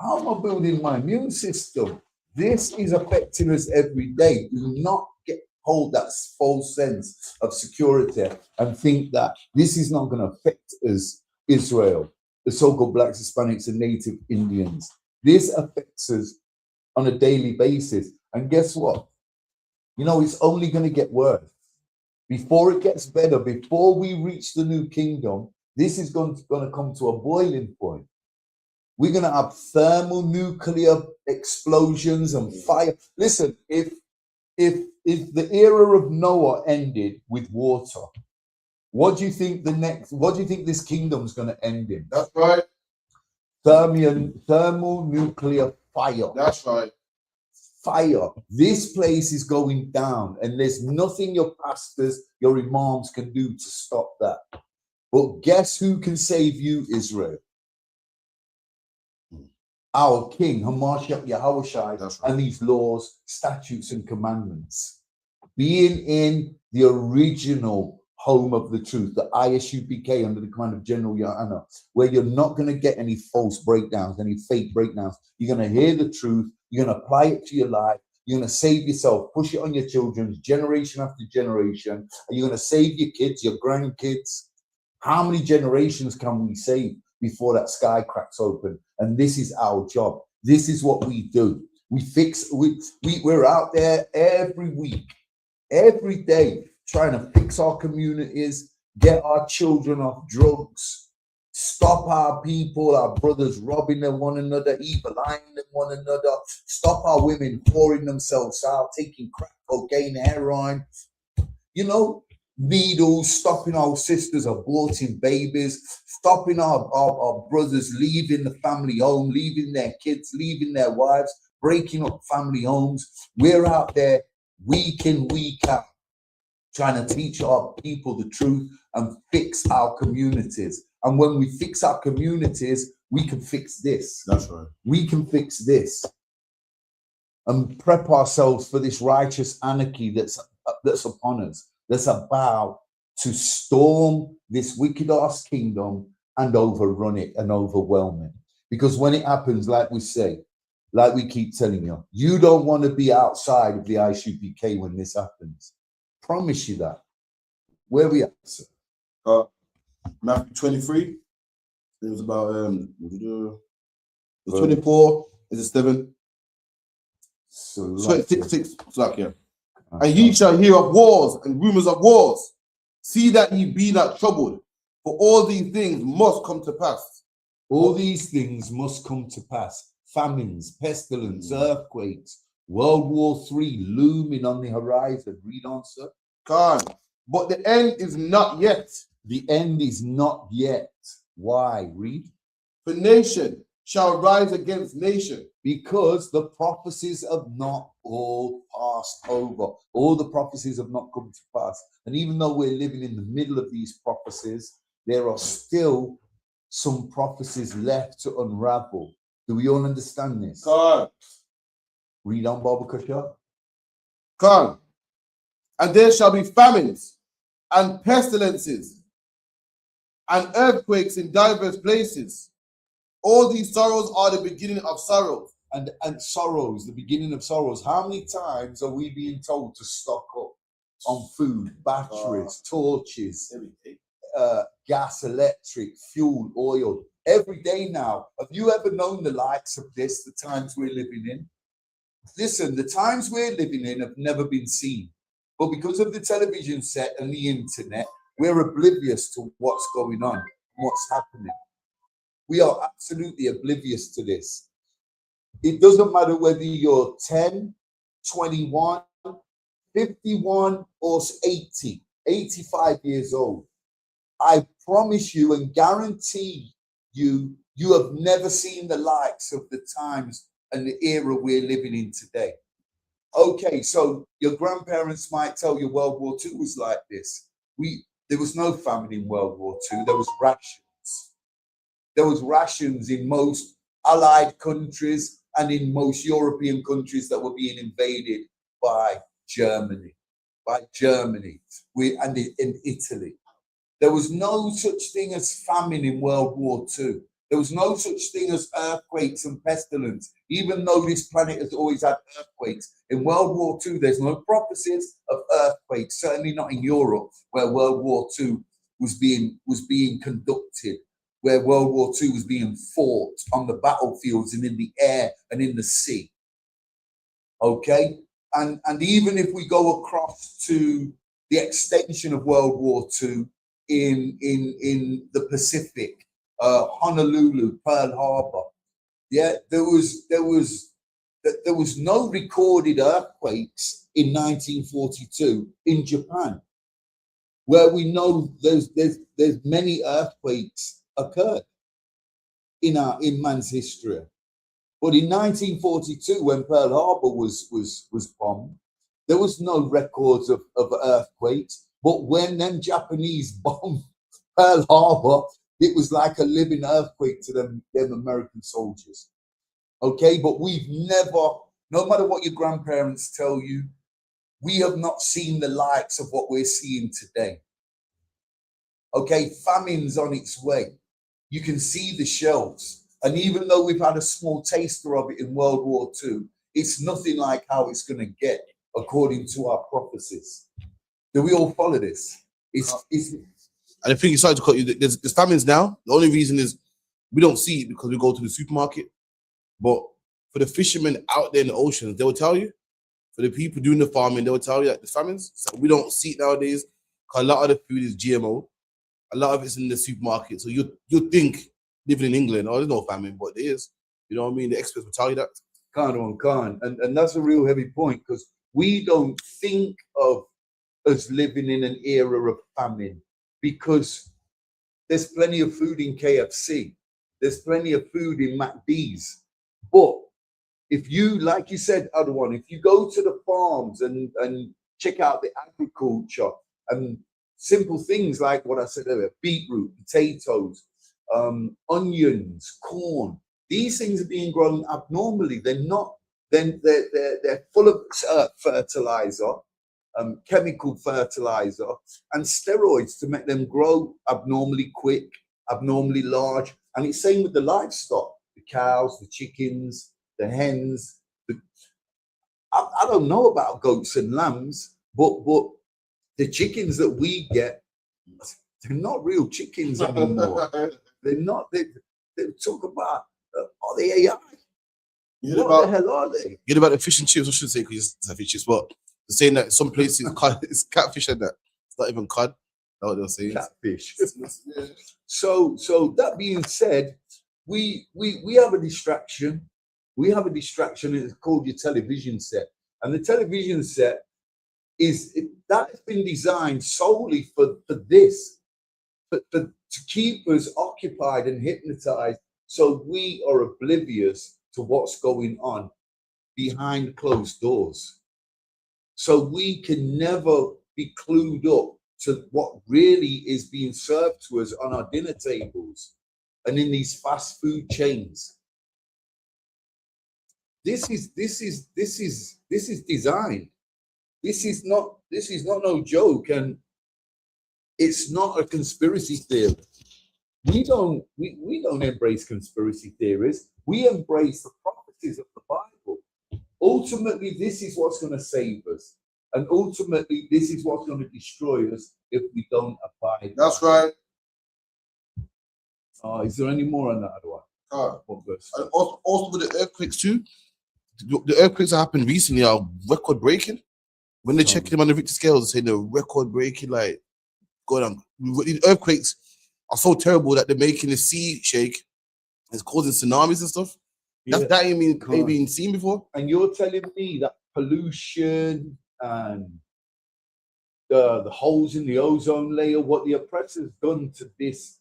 How am I building my immune system? This is affecting us every day. Do not hold that false sense of security and think that this is not going to affect us, Israel, the so-called blacks, Hispanics, and native Indians. This affects us on a daily basis. And guess what? You know, it's only going to get worse. Before it gets better, before we reach the new kingdom, this is going to come to a boiling point. We're going to have thermonuclear explosions and fire. Listen, if the era of Noah ended with water, what do you think this kingdom's going to end in? That's right. Thermonuclear fire. That's right. Fire. This place is going down, and there's nothing your pastors, your imams can do to stop that. But guess who can save you, Israel? Our King, Hamashiach Yahushai, right. And these laws, statutes, and commandments. Being in the original home of the truth, the ISUPK under the command of General Yahanna, where you're not going to get any false breakdowns, any fake breakdowns. You're going to hear the truth. You're going to apply it to your life. You're going to save yourself, push it on your children, generation after generation. And you're going to save your kids, your grandkids. How many generations can we save before that sky cracks open? And this is our job. This is what we do. We're out there every week, every day, trying to fix our communities, get our children off drugs, stop our people, our brothers robbing them one another, evil eyeing them one another, stop our women pouring themselves out, taking crack, cocaine, heroin, you know, needles, stopping our sisters aborting babies, stopping our brothers leaving the family home, leaving their kids, leaving their wives, breaking up family homes. We're out there week in, week out, trying to teach our people the truth and fix our communities. And when we fix our communities, we can fix this. That's right. We can fix this and prep ourselves for this righteous anarchy that's upon us, that's about to storm this wicked ass kingdom and overrun it and overwhelm it. Because when it happens, like we say, like we keep telling you, you don't want to be outside of the ISUPK when this happens. Promise you that. Where we at, sir? Matthew 23. It was about 24. Is it 7? So 6. Like, yeah. And ye shall hear of wars and rumors of wars. See that ye be not troubled, for all these things must come to pass. All these things must come to pass. Famines, pestilence, earthquakes, World War III looming on the horizon. Read on, sir. But the end is not yet. The end is not yet. Why? Read. For nation shall rise against nation. Because the prophecies have not all passed over. All the prophecies have not come to pass. And even though we're living in the middle of these prophecies, there are still some prophecies left to unravel. Do we all understand this? God. Read on, Baba Kasha. God. And there shall be famines and pestilences and earthquakes in diverse places. All these sorrows are the beginning of sorrows. And sorrows, the beginning of sorrows. How many times are we being told to stock up on food, batteries, torches, gas, electric, fuel, oil, every day now? Have you ever known the likes of this, the times we're living in? Listen, the times we're living in have never been seen. But because of the television set and the internet, we're oblivious to what's going on, what's happening. We are absolutely oblivious to this. It doesn't matter whether you're 10, 21, 51, or 80, 85 years old. I promise you and guarantee you, you have never seen the likes of the times and the era we're living in today. Okay, so your grandparents might tell you World War II was like this. There was no famine in World War II. There was rations. There was rations in most Allied countries and in most European countries that were being invaded by Germany, and in Italy. There was no such thing as famine in World War II. There was no such thing as earthquakes and pestilence, even though this planet has always had earthquakes. In World War II, there's no prophecies of earthquakes, certainly not in Europe, where World War II was being conducted, where World War II was being fought on the battlefields and in the air and in the sea. Okay? And even if we go across to the extension of World War II in the Pacific, Honolulu, Pearl Harbor, yeah, there was no recorded earthquakes in 1942 in Japan, where we know there's many earthquakes occurred in man's history. But in 1942, when Pearl Harbor was bombed, there was no records of earthquakes. But when them Japanese bombed Pearl Harbor, it was like a living earthquake to them American soldiers. Okay, but we've never, no matter what your grandparents tell you, we have not seen the likes of what we're seeing today. Okay, famine's on its way. You can see the shelves. And even though we've had a small taster of it in World War II, it's nothing like how it's going to get according to our prophecies. Do we all follow this? And I think it's starting to cut you. There's famines now. The only reason is we don't see it because we go to the supermarket. But for the fishermen out there in the oceans, they will tell you. For the people doing the farming, they will tell you that there's famines. So we don't see it nowadays because a lot of the food is GMO. A lot of it's in the supermarket. So you think living in England, oh, there's no famine, but there is. You know what I mean? The experts will tell you that. Can't. And that's a real heavy point, because we don't think of us living in an era of famine, because there's plenty of food in KFC. There's plenty of food in McD's. But if you, like you said, other one, if you go to the farms and check out the agriculture and simple things like what I said earlier, beetroot, potatoes, onions, corn, these things are being grown abnormally. They're not, then they're full of fertilizer, chemical fertilizer, and steroids to make them grow abnormally quick, abnormally large. And it's same with the livestock, the cows, the chickens, the hens. I don't know about goats and lambs, but the chickens that we get, they're not real chickens anymore. They're not. They talk about, are they AI? What the hell are they? Get about the fish and chips. I shouldn't say because it's fish chips, but they're saying that some places it's catfish and that. It's not even cod. That's what they're saying. Catfish. So that being said, we have a distraction. We have a distraction, and it's called your television set. And the television set that has been designed solely for this, to keep us occupied and hypnotized, so we are oblivious to what's going on behind closed doors. So we can never be clued up to what really is being served to us on our dinner tables and in these fast food chains. This is designed. This is not no joke, and it's not a conspiracy theory. We don't embrace conspiracy theories. We embrace the prophecies of the Bible. Ultimately, this is what's going to save us, and ultimately, this is what's going to destroy us if we don't abide. That's right. Is there any more on that, Edward? What verse? And also with the earthquakes too. The earthquakes that happened recently are record breaking. When they're checking them on the Richter scales, they're saying they're record breaking, like going on. These earthquakes are so terrible that they're making the sea shake. It's causing tsunamis and stuff. Yeah. That ain't been seen before. And you're telling me that pollution and the holes in the ozone layer, what the oppressors done to this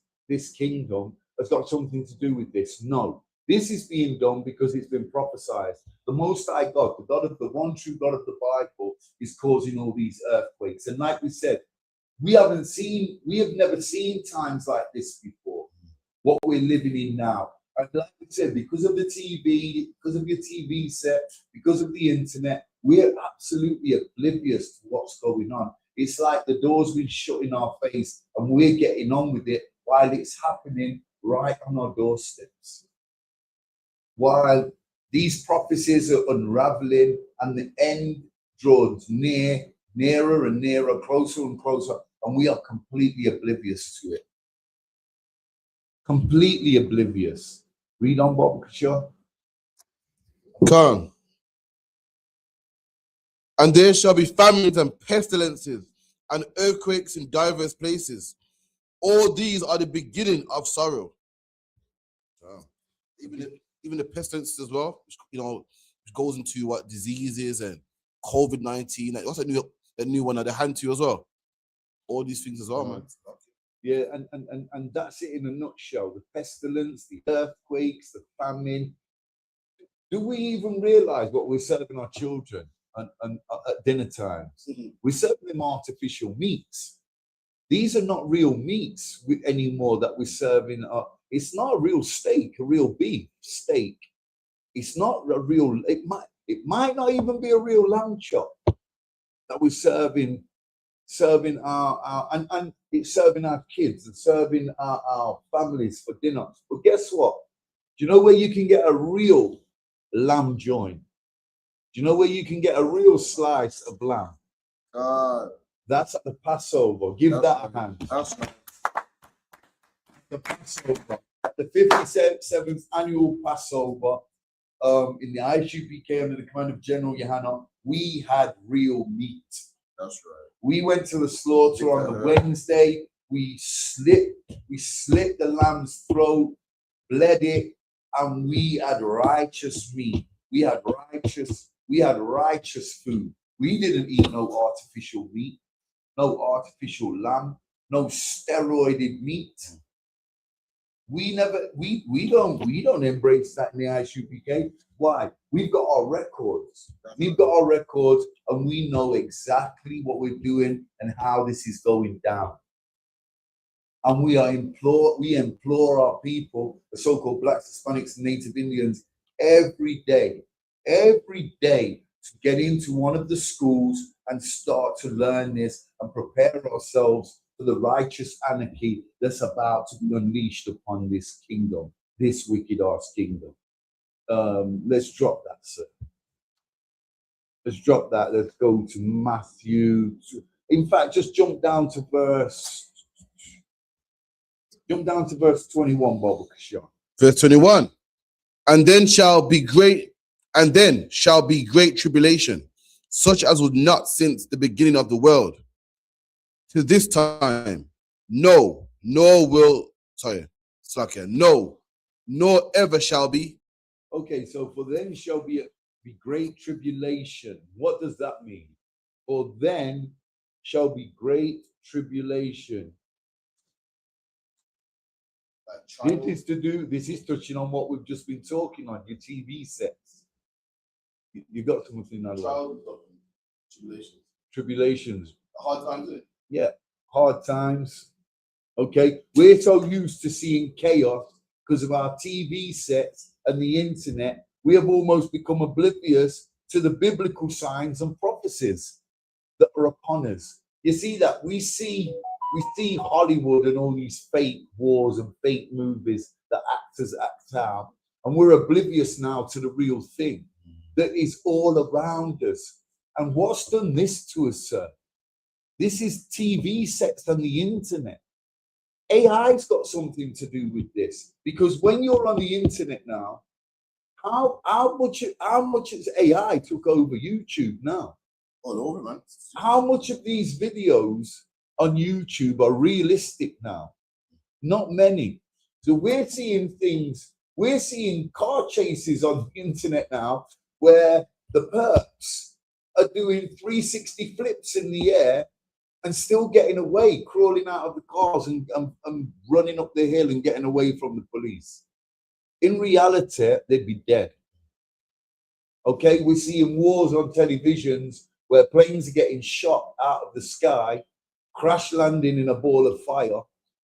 kingdom, has got something to do with this? No. This is being done because it's been prophesied. The Most High God, the God of the one true God of the Bible, is causing all these earthquakes. And like we said, we have never seen times like this before. What we're living in now. And like we said, because of the TV, because of your TV set, because of the internet, we're absolutely oblivious to what's going on. It's like the door's been shut in our face and we're getting on with it while it's happening right on our doorsteps. While these prophecies are unraveling and the end draws nearer and nearer, closer and closer, and we are completely oblivious to it. Completely oblivious. Read on, Bob Shaw. Come. And there shall be famines and pestilences and earthquakes in diverse places. All these are the beginning of sorrow. Even the pestilences as well, which goes into what diseases and COVID-19. Like, what's that new one that they hand to you as well? All these things as well, man. Yeah, and that's it in a nutshell. The pestilence, the earthquakes, the famine. Do we even realize what we're serving our children at dinner times? Mm-hmm. We're serving them artificial meats. These are not real meats anymore that we're serving. It's not a real steak, a real beef steak. It's not a real. It might not even be a real lamb chop that we're serving our and it's serving our kids and serving our families for dinner. But guess what? Do you know where you can get a real lamb joint? Do you know where you can get a real slice of lamb? That's at the Passover. Give that a hand. That's right. The Passover, at the 57th annual Passover, in the ISUPK under the command of General Yohanna, we had real meat. That's right. We went to the slaughter on the Wednesday. We slit the lamb's throat, bled it, and we had righteous meat. We had righteous food. We didn't eat no artificial meat, no artificial lamb, no steroided meat. We don't embrace that in the ISUPK. Why? We've got our records. We've got our records, and we know exactly what we're doing and how this is going down. And we implore our people, the so-called Blacks, Hispanics, and Native Indians, every day, to get into one of the schools and start to learn this and prepare ourselves for the righteous anarchy that's about to be unleashed upon this kingdom, this wicked-ass kingdom. Let's drop that, sir. Let's drop that. Let's go to Matthew. In fact, just jump down to verse 21, Bob Kashan. Verse 21. And then shall be great tribulation, such as was not since the beginning of the world to this time, nor ever shall be. Okay, so for then shall be great tribulation. What does that mean? For then shall be great tribulation. This is touching on what we've just been talking on, your TV sets. You got something that tribulations. Hard times. Yeah, hard times. Okay, we're so used to seeing chaos because of our TV sets and the internet. We have almost become oblivious to the biblical signs and prophecies. that are upon us. You see that we see Hollywood and all these fake wars and fake movies that actors act out, and we're oblivious now to the real thing that is all around us. And what's done this to us, sir? This is TV sets on the internet. AI's got something to do with this, because when you're on the internet now, how much has AI took over YouTube now? All over, man. How much of these videos on YouTube are realistic now? Not many. So we're seeing car chases on the internet now where the perps are doing 360 flips in the air and still getting away, crawling out of the cars and running up the hill and getting away from the police. In reality, they'd be dead. Okay, we're seeing wars on televisions where planes are getting shot out of the sky, crash landing in a ball of fire,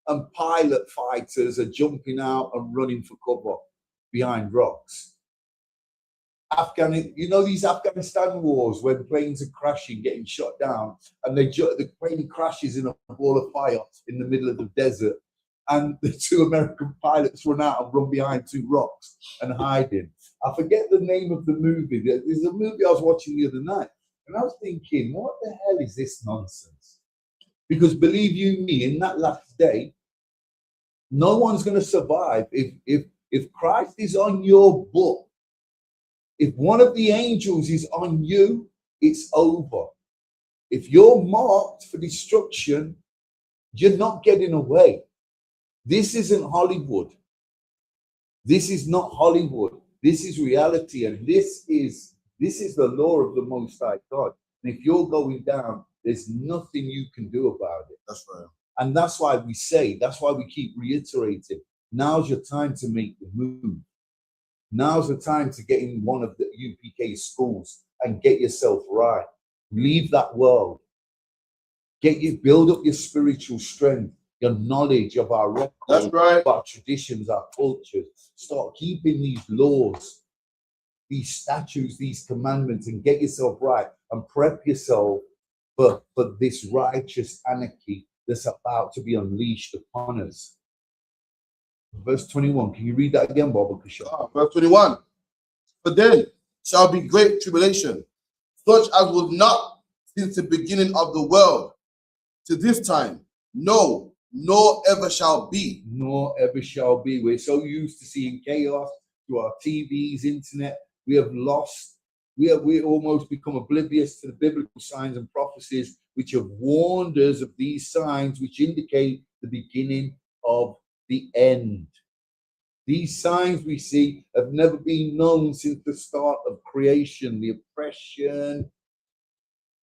and pilot fighters are jumping out and running for cover behind rocks. You know these Afghanistan wars when planes are crashing, getting shot down, and the plane crashes in a ball of fire in the middle of the desert, and the two American pilots run out and run behind two rocks and hiding. I forget the name of the movie. There's a movie I was watching the other night, and I was thinking, what the hell is this nonsense? Because believe you me, in that last day, no one's going to survive if Christ is on your book. If one of the angels is on you, it's over. If you're marked for destruction, you're not getting away. This isn't Hollywood. This is not Hollywood. This is reality, and this is the law of the Most High God. And if you're going down, there's nothing you can do about it. That's right. And that's why we keep reiterating, now's your time to make the move. Now's the time to get in one of the UPK schools and get yourself right. Leave that world. Build up your spiritual strength, your knowledge of our record, That's right. our traditions, our cultures. Start keeping these laws, these statutes, these commandments, and get yourself right and prep yourself for this righteous anarchy that's about to be unleashed upon us. Verse 21. Can you read that again, Baba Kasha? Verse 21. For then shall be great tribulation, such as was not since the beginning of the world to this time, no, nor ever shall be. Nor ever shall be. We're so used to seeing chaos through our TVs, internet. We almost become oblivious to the biblical signs and prophecies which have warned us of these signs which indicate the beginning of the end. These signs we see have never been known since the start of creation. The oppression,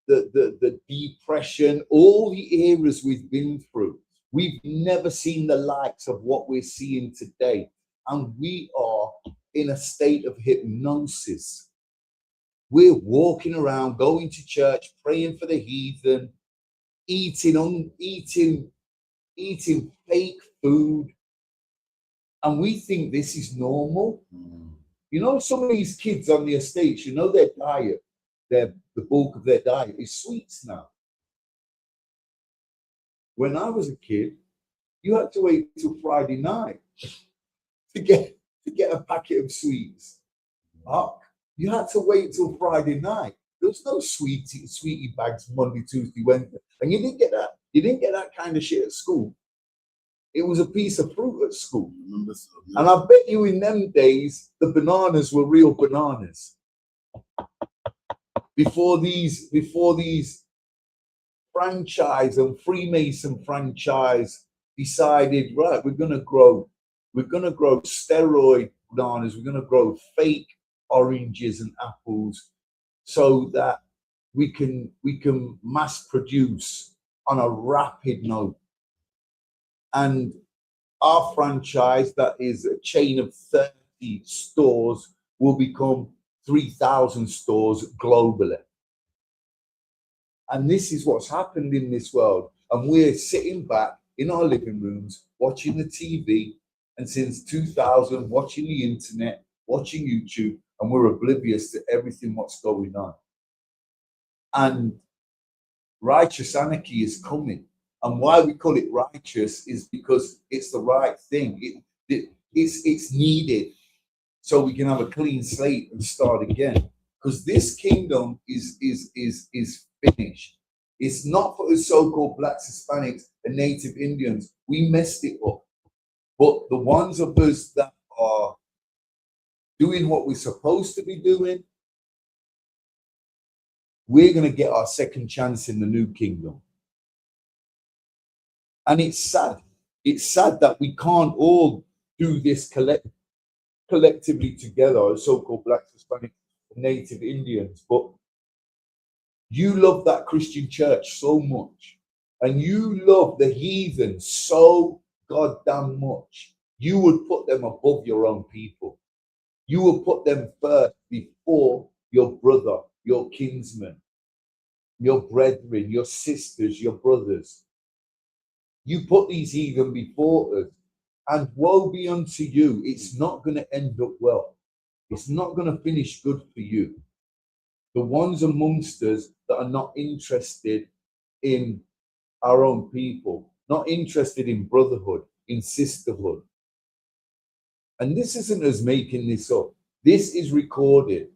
the depression, all the eras we've been through. We've never seen the likes of what we're seeing today. And we are in a state of hypnosis. We're walking around, going to church, praying for the heathen, eating fake food. And we think this is normal. You know, some of these kids on the estates, you know, their diet, the bulk of their diet is sweets now. When I was a kid, you had to wait till Friday night to get a packet of sweets. You had to wait till Friday night. There was no sweetie bags Monday, Tuesday, Wednesday. And you didn't get that. You didn't get that kind of shit at school. It was a piece of fruit at school. And I bet you in them days, the bananas were real bananas. Before these franchise and Freemason franchise decided, right, we're gonna grow steroid bananas, we're gonna grow fake oranges and apples so that we can mass produce on a rapid note. And our franchise, that is a chain of 30 stores, will become 3,000 stores globally. And this is what's happened in this world. And we're sitting back in our living rooms, watching the TV, and since 2000, watching the internet, watching YouTube, and we're oblivious to everything what's going on. And Righteous anarchy is coming. And why we call it righteous is because it's the right thing. It's needed so we can have a clean slate and start again. Because this kingdom is finished. It's not for the so-called blacks, Hispanics, and native Indians. We messed it up. But the ones of us that are doing what we're supposed to be doing, we're going to get our second chance in the new kingdom. And it's sad. It's sad that we can't all do this collectively together, so-called blacks, Hispanic, native Indians. But you love that Christian church so much, and you love the heathen so goddamn much. You would put them above your own people. You will put them first before your brother, your kinsman, your brethren, your sisters, your brothers. You put these heathen before us, and woe be unto you. It's not going to end up well. It's not going to finish good for you. The ones amongst us that are not interested in our own people, not interested in brotherhood, in sisterhood. And this isn't us making this up. This is recorded.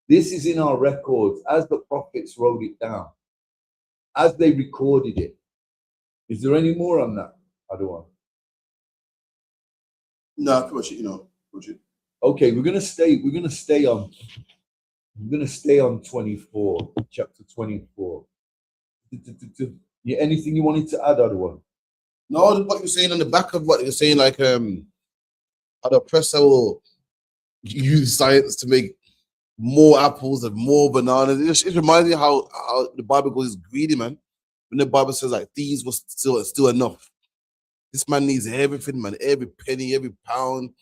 This is in our records as the prophets wrote it down, as they recorded it. Is there any more on that? I don't want. No, pretty much, Okay, we're gonna stay on 24, chapter 24. Yeah, anything you wanted to add, Adwan? No, what you're saying on the back of what you're saying, like how the oppressor will use science to make more apples and more bananas. It reminds me how the Bible goes is greedy, man. When the Bible says like thieves was still enough. This man needs everything, man, every penny, every pound.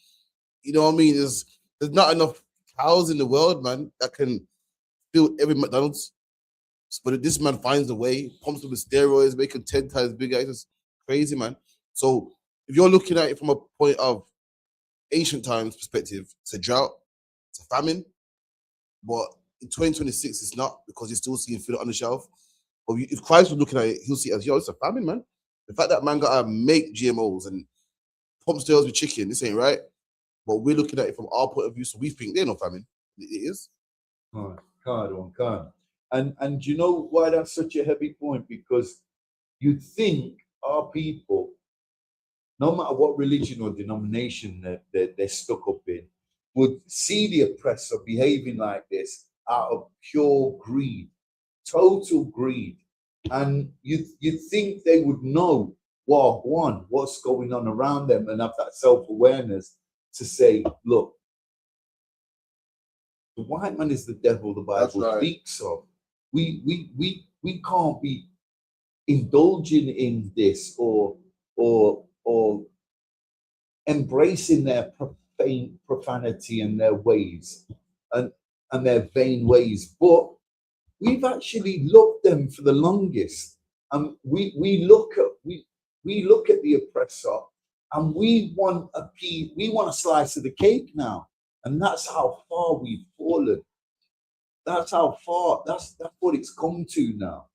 You know what I mean? There's not enough cows in the world, man, that can fill every McDonald's. But this man finds a way, pumps them with steroids, make them 10 times bigger. It's just crazy, man. So if you're looking at it from a point of ancient times perspective, it's a drought, it's a famine. But in 2026, it's not, because you're still seeing food on the shelf. But if Christ was looking at it, he'll see it as, yo, it's a famine, man. The fact that man got to make GMOs and pump steroids with chicken, this ain't right. But we're looking at it from our point of view, so we think there's no famine. It is. Can't. And you know why that's such a heavy point? Because you think our people, no matter what religion or denomination that they're stuck up in, would see the oppressor behaving like this out of pure greed, total greed. And you think they would know what's going on around them, and have that self-awareness to say, look, the white man is the devil the Bible speaks of. We can't be indulging in this or embracing their profanity and their ways and their vain ways. But we've actually loved them for the longest. And we look at the oppressor and we want a slice of the cake now. And that's how far we've fallen. That's how far, that's what it's come to now.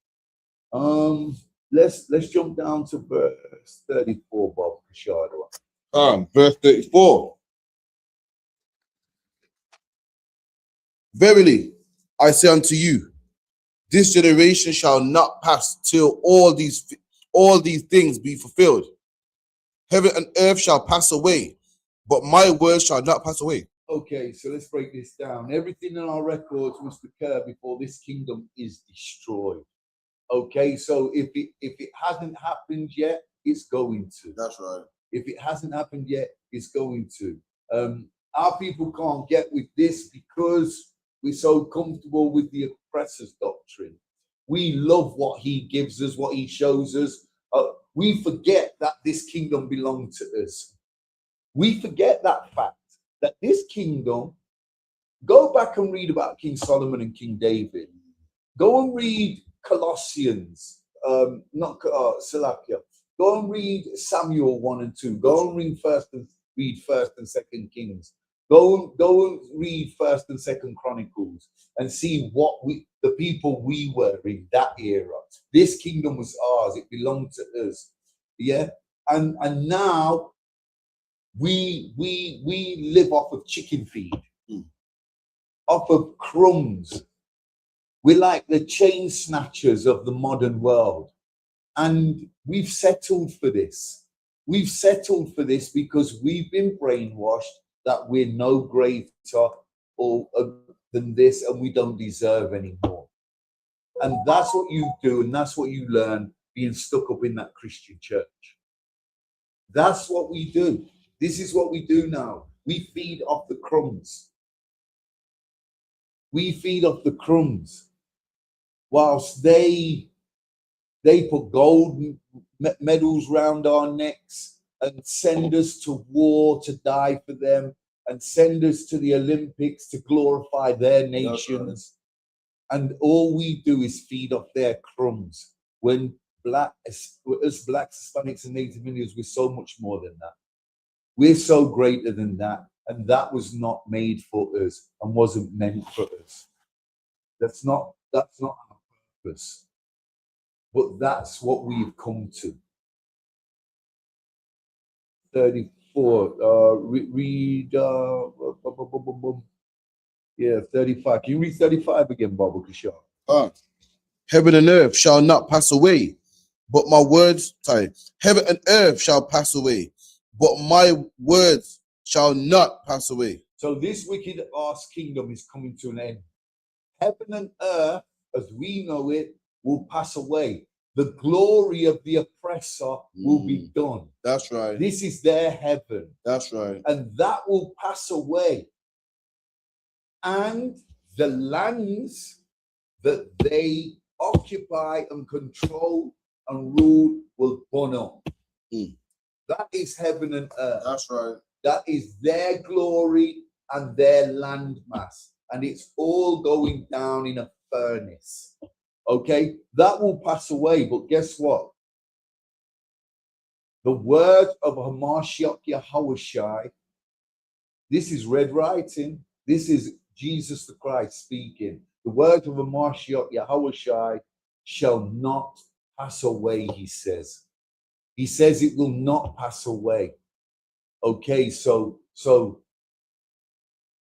Let's jump down to verse 34, Bob Kashada. Verse 34. Verily, I say unto you, this generation shall not pass till all these things be fulfilled. Heaven and earth shall pass away, but my words shall not pass away. Okay, so let's break this down. Everything in our records must occur before this kingdom is destroyed. Okay, so if it hasn't happened yet, it's going to. That's right. If it hasn't happened yet, it's going to. Our people can't get with this because we're so comfortable with the oppressor's doctrine. We love what he gives us, what he shows us. We forget that this kingdom belonged to us. We forget that fact, that this kingdom, go back and read about King Solomon and King David. Go and read Colossians, Salakia. Go and read Samuel 1 and 2. Go and read First and Second Kings. Go and read First and Second Chronicles and see the people we were in that era. This kingdom was ours. It belonged to us. Yeah. And now we live off of chicken feed, off of crumbs. We're like the chain snatchers of the modern world. And we've settled for this. We've settled for this because we've been brainwashed that we're no greater than this and we don't deserve any more. And that's what you do, and that's what you learn being stuck up in that Christian church. That's what we do. This is what we do now. We feed off the crumbs. We feed off the crumbs. Whilst they put gold medals round our necks and send us to war to die for them and send us to the Olympics to glorify their nations. And all we do is feed off their crumbs. When us blacks, Hispanics, and Native Indians, we're so much more than that. We're so greater than that. And that was not made for us and wasn't meant for us. That's not our purpose. But that's what we've come to. 34. Read. 35. Can you read 35 again, Baba Kishar? Heaven and earth shall not pass away, but my words. Heaven and earth shall pass away, but my words shall not pass away. So this wicked ass kingdom is coming to an end. Heaven and earth, as we know it, will pass away. The glory of the oppressor will be done. That's right. This is their heaven. That's right. And that will pass away. And the lands that they occupy and control and rule will burn up. That is heaven and earth. That's right. That is their glory and their landmass. And it's all going down in a furnace. Okay? That will pass away. But guess what? The word of Hamashiach Yahushai, this is red writing. This is Jesus the Christ speaking. The word of Hamashiach Yahushai shall not pass away, he says. He says it will not pass away. Okay, so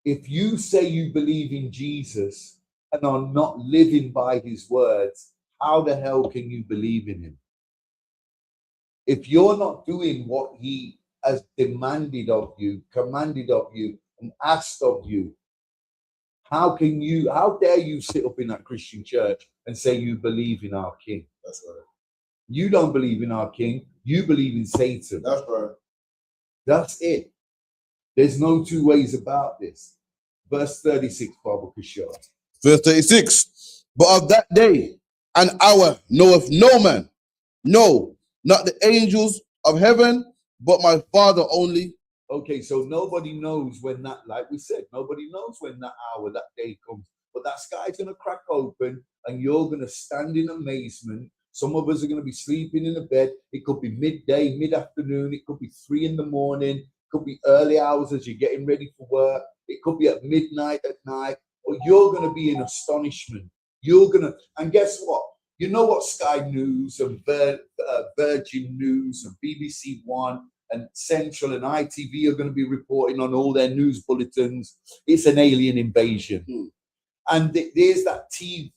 if you say you believe in Jesus and are not living by his words, how the hell can you believe in him? If you're not doing what he has demanded of you, commanded of you, and asked of you, how dare you sit up in that Christian church and say you believe in our King? That's right. You don't believe in our King. You believe in Satan. That's right. That's it. There's no two ways about this. Verse 36, Baba Kishore. Verse 36. But of that day and hour knoweth no man, no, not the angels of heaven, but my Father only. Okay, so nobody knows when that, like we said, nobody knows when that hour, that day comes. But that sky's going to crack open and you're going to stand in amazement. Some of us are going to be sleeping in a bed. It could be midday, mid-afternoon. It could be 3 in the morning. It could be early hours as you're getting ready for work. It could be at midnight at night. Or you're going to be in astonishment. And guess what? You know what Sky News and Virgin News and BBC One and Central and ITV are going to be reporting on all their news bulletins? It's an alien invasion. And there's that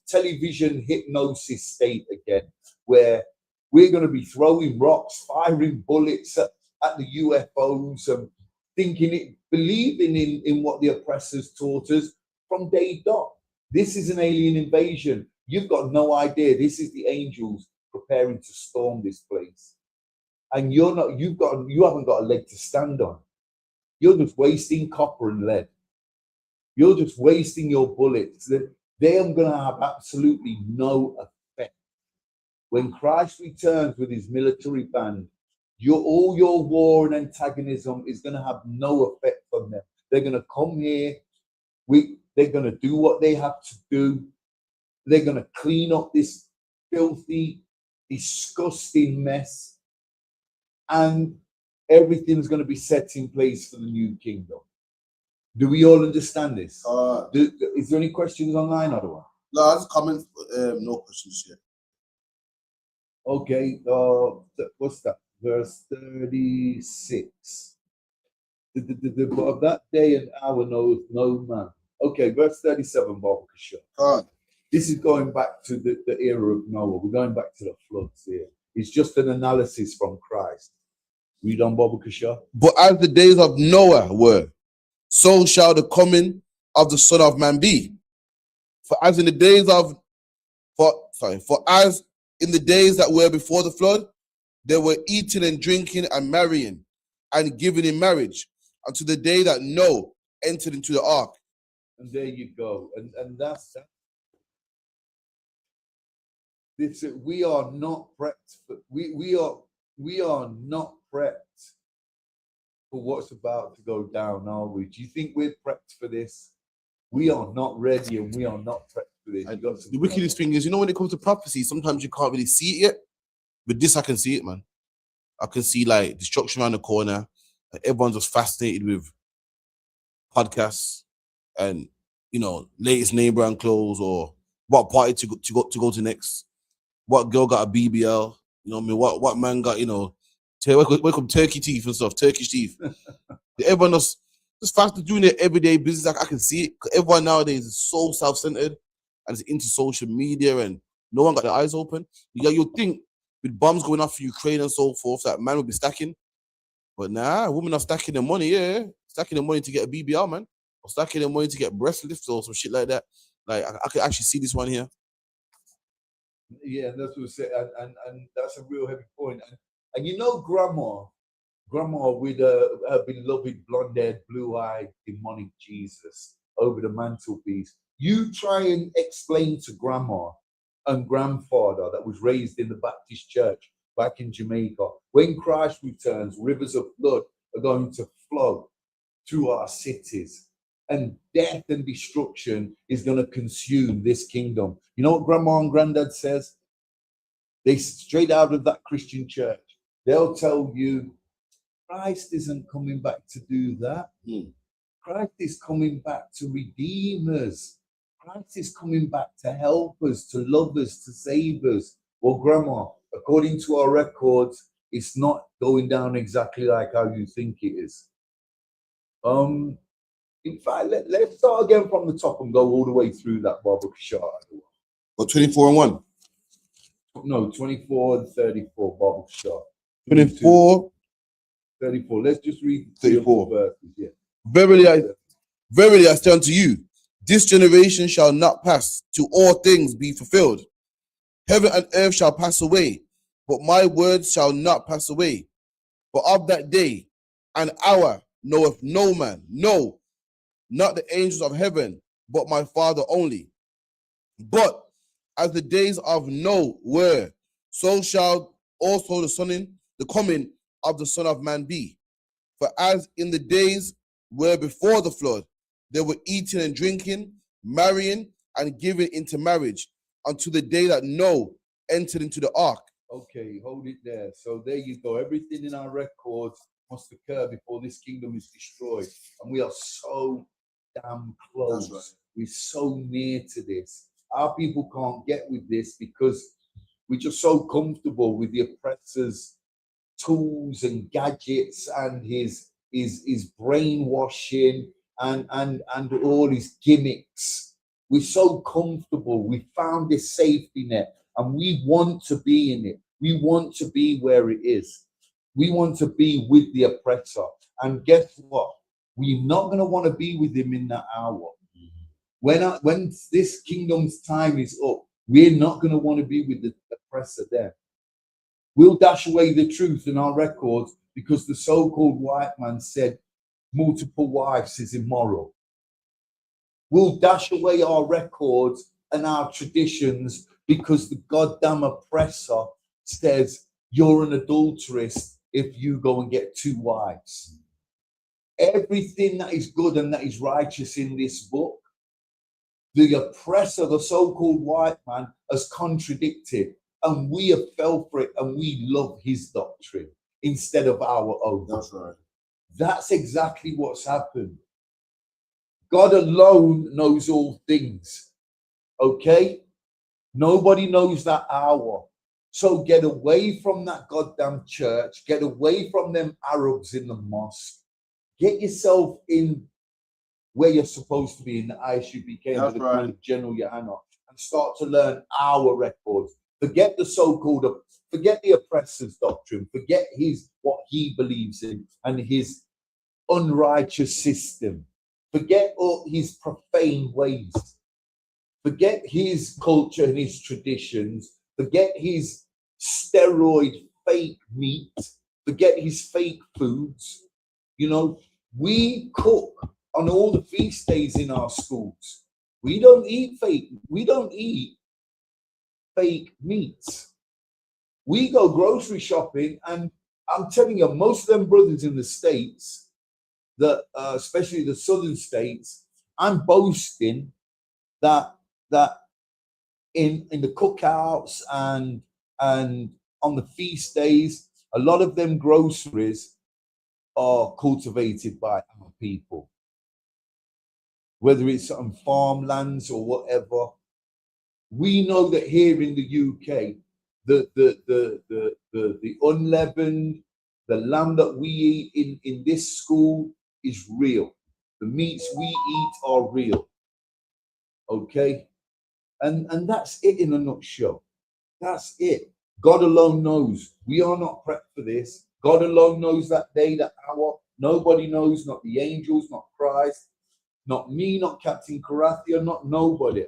television hypnosis state again, where we're going to be throwing rocks, firing bullets at the UFOs and believing in what the oppressors taught us from day dot. This is an alien invasion. You've got no idea. This is the angels preparing to storm this place. And you haven't got a leg to stand on. You're just wasting copper and lead. You're just wasting your bullets. They are going to have absolutely no effect. When Christ returns with his military band, all your war and antagonism is going to have no effect on them. They're going to come here. They're going to do what they have to do. They're going to clean up this filthy, disgusting mess. And everything's going to be set in place for the new kingdom. Do we all understand this? Uh, Is there any questions online, otherwise? No, I just comment. No questions yet. Okay, what's that? Verse 36. But of that day and hour knoweth no man. Okay, verse 37, Baba Kasha. This is going back to the era of Noah. We're going back to the floods here. It's just an analysis from Christ. Read on, Baba Kasha. But as the days of Noah were, so shall the coming of the Son of Man be. For as in the days that were before the flood, they were eating and drinking and marrying and giving in marriage unto the day that Noah entered into the ark. And there you go. And that's this. We are not prepped. We are not prepped for what's about to go down, are we? Do you think we're prepped for this? We are not ready, and we are not prepped for this. The wickedest thing is, when it comes to prophecy, sometimes you can't really see it yet. But this, I can see it, man. I can see like destruction around the corner. Everyone's just fascinated with podcasts and latest name brand clothes, or what party to go to next. What girl got a BBL? What man got welcome turkey teeth and stuff, Turkish teeth. Everyone just fast doing their everyday business. I can see it. Everyone nowadays is so self-centered and is into social media, and no one got their eyes open. You think with bombs going off for Ukraine and so forth, that man would be stacking. But nah, women are stacking their money, stacking their money to get a BBL, man. Or stacking their money to get breast lifts or some shit like that. Like, I could actually see this one here. Yeah, and that's what I said, and that's a real heavy point. And grandma with her beloved blonde-haired, blue-eyed, demonic Jesus over the mantelpiece. You try and explain to grandma and grandfather that was raised in the Baptist church back in Jamaica, when Christ returns, rivers of blood are going to flow through our cities, and death and destruction is going to consume this kingdom. You know what grandma and granddad says? They straight out of that Christian church. They'll tell you, Christ isn't coming back to do that. Christ is coming back to redeem us. Christ is coming back to help us, to love us, to save us. Well, grandma, according to our records, it's not going down exactly like how you think it is. In fact, let's start again from the top and go all the way through that Baba Kashar. Or 24 and 1? No, 24 and 34, Baba Kashar. 24. 34. Let's just read 34 verses. Yeah. Verily I say unto you, this generation shall not pass till all things be fulfilled. Heaven and earth shall pass away, but my words shall not pass away. But of that day and hour knoweth no man, no, not the angels of heaven, but my Father only. But as the days of Noah were, so shall also the coming of the Son of Man be. For as in the days were before the flood, they were eating and drinking, marrying and giving into marriage, unto the day that Noah entered into the ark. Okay, hold it there. So there you go. Everything in our records must occur before this kingdom is destroyed. And we are so damn close. Right. We're so near to this. Our people can't get with this because we're just so comfortable with the oppressor's tools and gadgets and his brainwashing and all his gimmicks. We're so comfortable. We found this safety net and we want to be in it. We want to be where it is. We want to be with the oppressor. And guess what? We're not going to want to be with him in that hour. When this kingdom's time is up, we're not going to want to be with the oppressor there. We'll dash away the truth in our records because the so-called white man said multiple wives is immoral. We'll dash away our records and our traditions because the goddamn oppressor says you're an adulteress if you go and get 2 wives. Everything that is good and that is righteous in this book, the oppressor, the so-called white man, has contradicted, and we have fell for it, and we love his doctrine instead of our own. That's right. That's exactly what's happened. God alone knows all things. Okay? Nobody knows that hour. So get away from that goddamn church. Get away from them Arabs in the mosque. Get yourself in where you're supposed to be, in the ISUBK under the command of General Yohanna, and start to learn our records. Forget the so-called, forget the oppressor's doctrine. Forget what he believes in and his unrighteous system. Forget all his profane ways. Forget his culture and his traditions. Forget his steroid fake meat. Forget his fake foods. You know, we cook on all the feast days in our schools. We don't eat fake meats. We go grocery shopping, and I'm telling you, most of them brothers in the States, that especially the southern states, I'm boasting that in the cookouts and on the feast days, a lot of them groceries are cultivated by our people, whether it's on farmlands or whatever. We know that here in the UK, the unleavened, the lamb that we eat in this school is real. The meats we eat are real. Okay? And that's it in a nutshell. That's it. God alone knows. We are not prepped for this. God alone knows that day, that hour. Nobody knows, not the angels, not Christ, not me, not Captain Karathia, not nobody.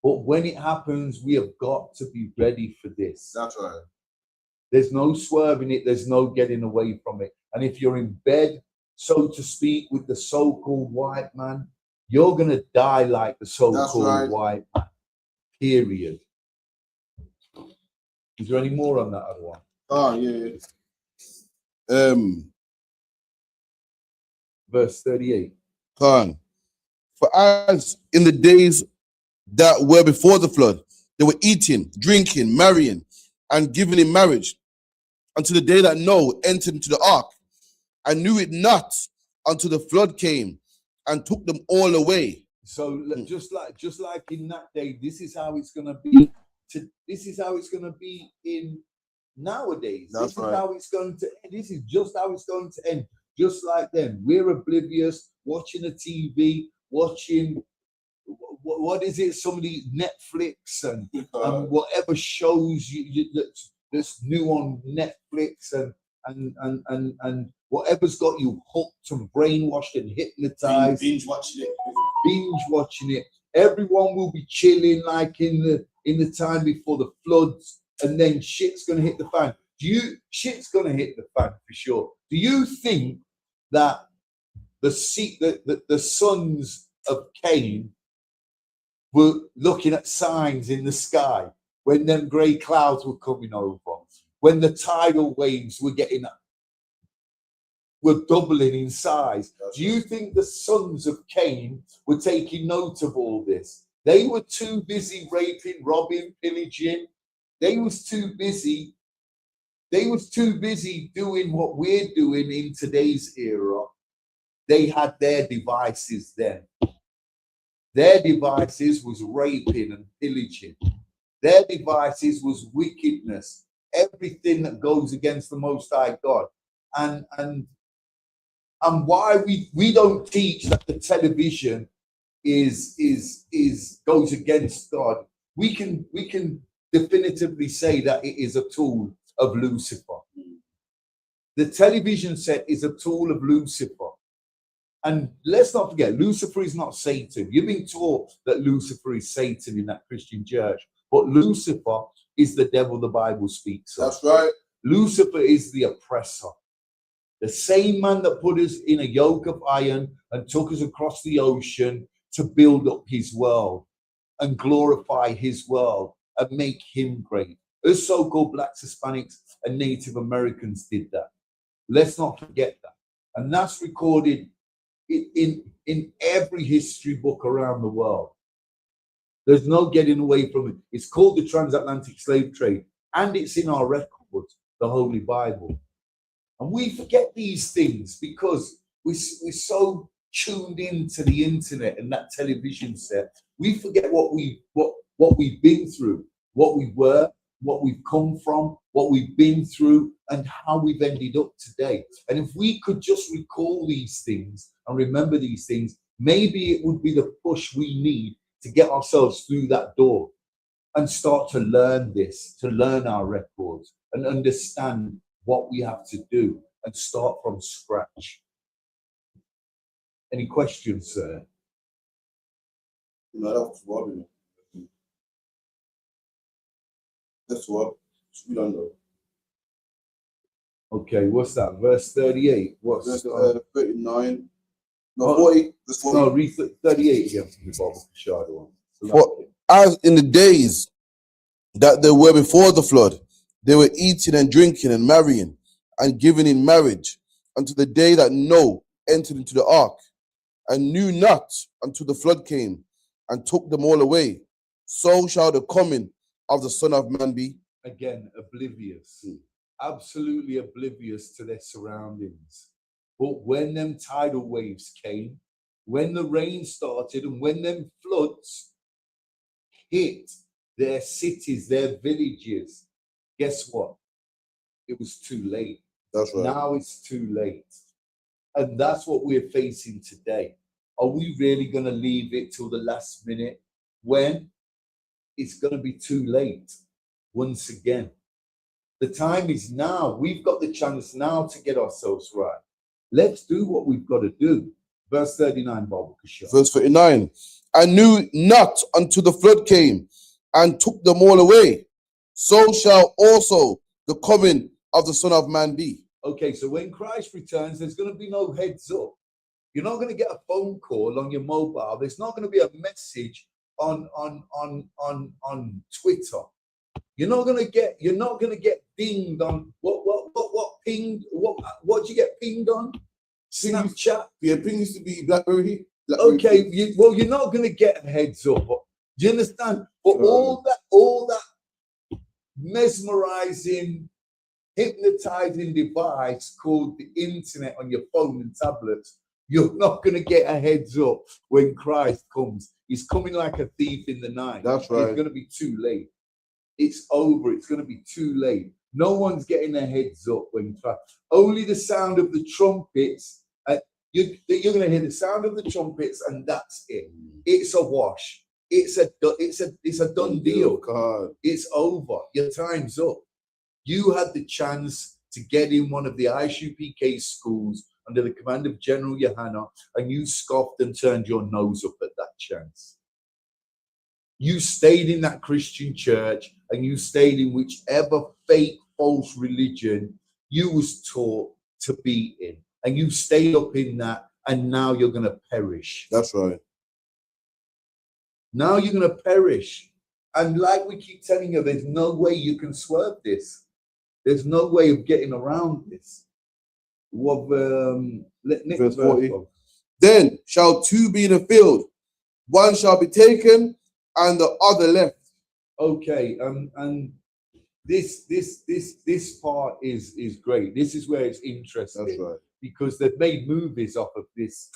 But when it happens, we have got to be ready for this. That's right. There's no swerving it. There's no getting away from it. And if you're in bed, so to speak, with the so-called white man, you're going to die like the so-called white man. Period. Is there any more on that other one? Oh, yeah. Verse 38. Khan. For as in the days that were before the flood, they were eating, drinking, marrying, and giving in marriage, until the day that Noah entered into the ark, and knew it not until the flood came and took them all away. So just like in that day, this is how it's gonna be. This is how it's gonna be in nowadays. That's this is how it's going to end. This is just how it's going to end. Just like them, we're oblivious, watching the TV, watching what is it? Somebody Netflix and whatever shows that's new on Netflix and whatever's got you hooked and brainwashed and hypnotized. Binge watching it. Everyone will be chilling like in the time before the floods, and then shit's gonna hit the fan. Shit's gonna hit the fan for sure. Do you think that the sons of Cain were looking at signs in the sky when them grey clouds were coming over, when the tidal waves were doubling in size? Do you think the sons of Cain were taking note of all this? They were too busy raping, robbing, pillaging. They was too busy doing what we're doing in today's era. They had their devices then. Their devices was raping and pillaging. Their devices was wickedness. Everything that goes against the Most High God. And why we don't teach that the television goes against God. We can definitively say that it is a tool of Lucifer. The television set is a tool of Lucifer. And let's not forget, Lucifer is not Satan. You've been taught that Lucifer is Satan in that Christian church. But Lucifer is the devil the Bible speaks of. That's right. Lucifer is the oppressor. The same man that put us in a yoke of iron and took us across the ocean to build up his world and glorify his world and make him great. Us so-called blacks, Hispanics, and Native Americans did that. Let's not forget that. And that's recorded in every history book around the world. There's no getting away from it. It's called the transatlantic slave trade, and it's in our records, the Holy Bible. And we forget these things because we're so tuned into the internet and that television set, we forget what we've been through, what we were, what we've come from, what we've been through, and how we've ended up today. And if we could just recall these things and remember these things, maybe it would be the push we need to get ourselves through that door and start to learn this, to learn our records and understand what we have to do and start from scratch. Any questions, sir? No, that was what we know. That's what we don't know. Okay, what's that? Verse 38. What's Verse 39. No, Oh, 40. Verse 40. no, read 38 again from the Bible. Shadow. For as in the days that there were before the flood, they were eating and drinking and marrying and giving in marriage unto the day that Noah entered into the ark, and knew not until the flood came and took them all away. So shall the coming of the Son of Man be. Again, oblivious, absolutely oblivious to their surroundings. But when them tidal waves came, when the rain started, and when them floods hit their cities, their villages, guess what? It was too late. That's right. Now it's too late. And that's what we're facing today. Are we really going to leave it till the last minute when it's going to be too late once again? The time is now. We've got the chance now to get ourselves right. Let's do what we've got to do. Verse 39, Bible. Verse 39. And knew not until the flood came and took them all away. So shall also the coming of the Son of Man be. Okay, so when Christ returns, there's going to be no heads up. You're not going to get a phone call on your mobile. There's not going to be a message on Twitter. You're not going to get dinged on what pinged what you get pinged on? Snapchat. Yeah, ping used to be BlackBerry. Okay, you're not going to get a heads up. Do you understand? But all that mesmerizing, hypnotizing device called the internet on your phone and tablets, you're not going to get a heads up when Christ comes. He's coming like a thief in the night. That's right. It's going to be too late. It's over. It's going to be too late. No one's getting a heads up when only the sound of the trumpets. You're going to hear the sound of the trumpets, and that's it. It's a wash. It's a done deal. God. It's over. Your time's up. You had the chance to get in one of the ISUPK schools under the command of General Yohanna, and you scoffed and turned your nose up at that chance. You stayed in that Christian church, and you stayed in whichever fake, false religion you was taught to be in. And you stayed up in that, and now you're going to perish. That's right. Now you're going to perish. And like we keep telling you, there's no way you can swerve this. There's no way of getting around this. Verse 40. Then shall two be in the field, one shall be taken, and the other left. Okay, and this part is great. This is where it's interesting. That's right. Because they've made movies off of this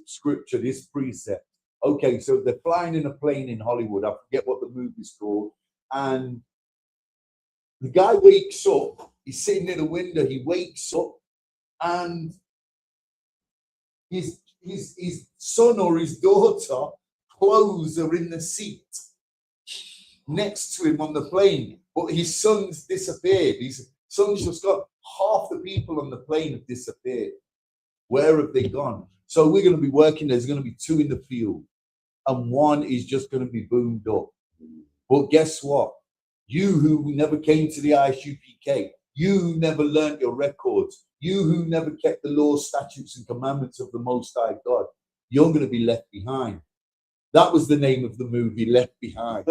scripture, this precept. Okay, so they're flying in a plane in Hollywood. I forget what the movie's called. And the guy wakes up. He's sitting near the window. He wakes up, and his son or his daughter clothes are in the seat next to him on the plane. But his son's disappeared. His son's just got half the people on the plane have disappeared. Where have they gone? So we're going to be working. There's going to be two in the field, and one is just going to be boomed up. But guess what? You who never came to the ISUPK, you who never learned your records, you who never kept the laws, statutes, and commandments of the Most High God, you're going to be left behind. That was the name of the movie, Left Behind.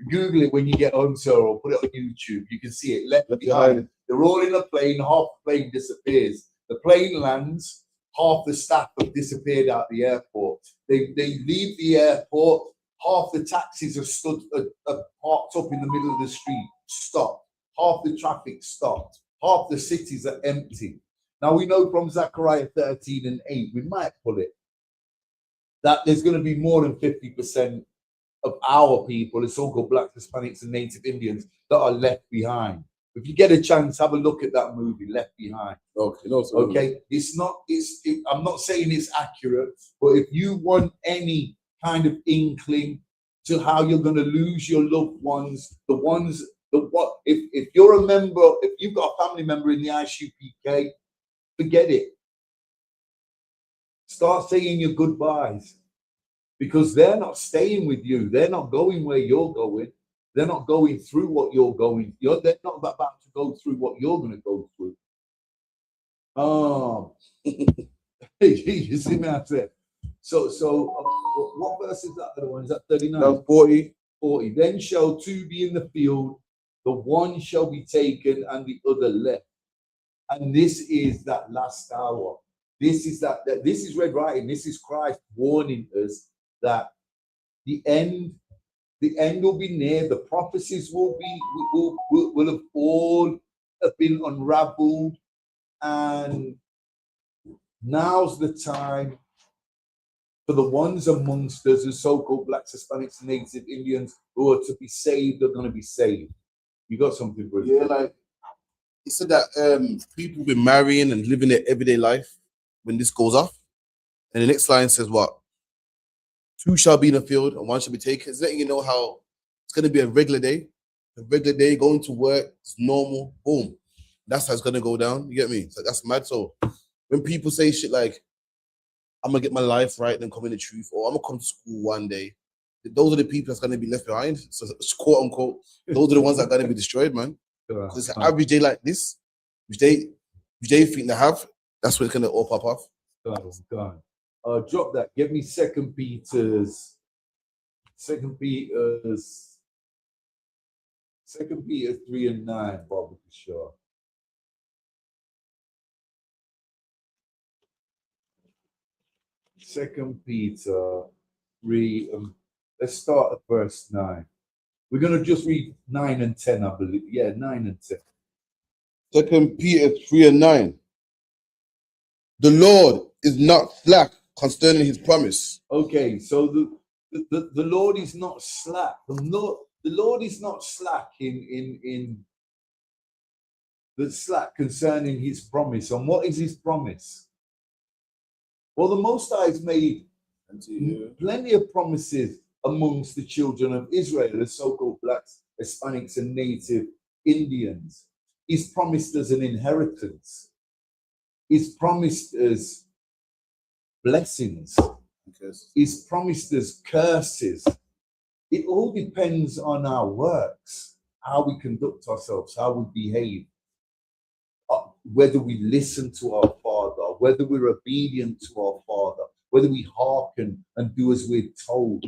Google it when you get home, sir, or put it on YouTube. You can see it, Left Behind. They're all in a plane, half the plane disappears. The plane lands, half the staff have disappeared out the airport. They leave the airport, half the taxis are parked up in the middle of the street, stopped. Half the traffic stopped. Half the cities are empty. Now we know from Zechariah 13 and 8, we might pull it, that there's going to be more than 50% of our people, the so-called Blacks, Hispanics, and Native Indians, that are left behind. If you get a chance, have a look at that movie, Left Behind. Okay, no, Okay, I'm not saying it's accurate, but if you want any kind of inkling to how you're going to lose your loved ones, if you're a member, if you've got a family member in the ISUPK, forget it. Start saying your goodbyes, because they're not staying with you. They're not going where you're going. They're not going through what you're going. They're not about to go through what you're going to go through. You see me? I said. So what verse is that? The one is that 39? That's 40. 40. Then shall two be in the field, the one shall be taken and the other left. And this is that last hour. This is red writing. This is Christ warning us that the end will be near. The prophecies will have all been unraveled, and now's the time for the ones amongst us, the so-called Blacks, Hispanics, and Native Indians, who are to be saved, are going to be saved. You got something, bro? Yeah, like he said that people be marrying and living their everyday life when this goes off. And the next line says what? Two shall be in the field and one shall be taken. It's letting you know how it's going to be a regular day. A regular day, going to work, it's normal, boom. That's how it's going to go down. You get me? So that's mad. So when people say shit like, I'm going to get my life right and come in the truth, or I'm going to come to school one day, those are the people that's going to be left behind. So quote unquote, those are the ones that are going to be destroyed, man. Because it's an average day like this, which they think they have, that's when it's going to all pop off. Gone. Drop that. Give me 2 Peter 3 and 9, Bobby, for sure. 2 Peter 3. Let's start at verse 9. We're going to just read 9 and 10, I believe. Yeah, 9 and 10. 2 Peter 3 and 9. The Lord is not slack concerning his promise. Okay, so the Lord is not slack. The Lord is not slack in the slack concerning his promise. And what is his promise? Well, the Most High has made plenty of promises amongst the children of Israel, the so-called Blacks, Hispanics, and Native Indians. He's promised us an inheritance. He's promised us blessings. He's promised us curses. It all depends on our works, how we conduct ourselves, how we behave, whether we listen to our Father, whether we're obedient to our Father, whether we hearken and do as we're told.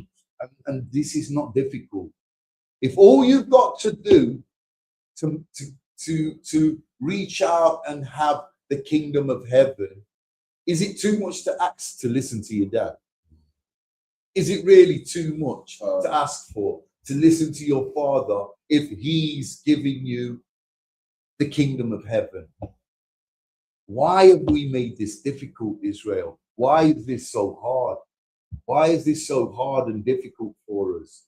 And this is not difficult. If all you've got to do to reach out and have the kingdom of heaven, is it too much to ask to listen to your dad? Is it really too much to ask for, to listen to your father if he's giving you the kingdom of heaven? Why have we made this difficult, Israel? Why is this so hard? Why is this so hard and difficult for us?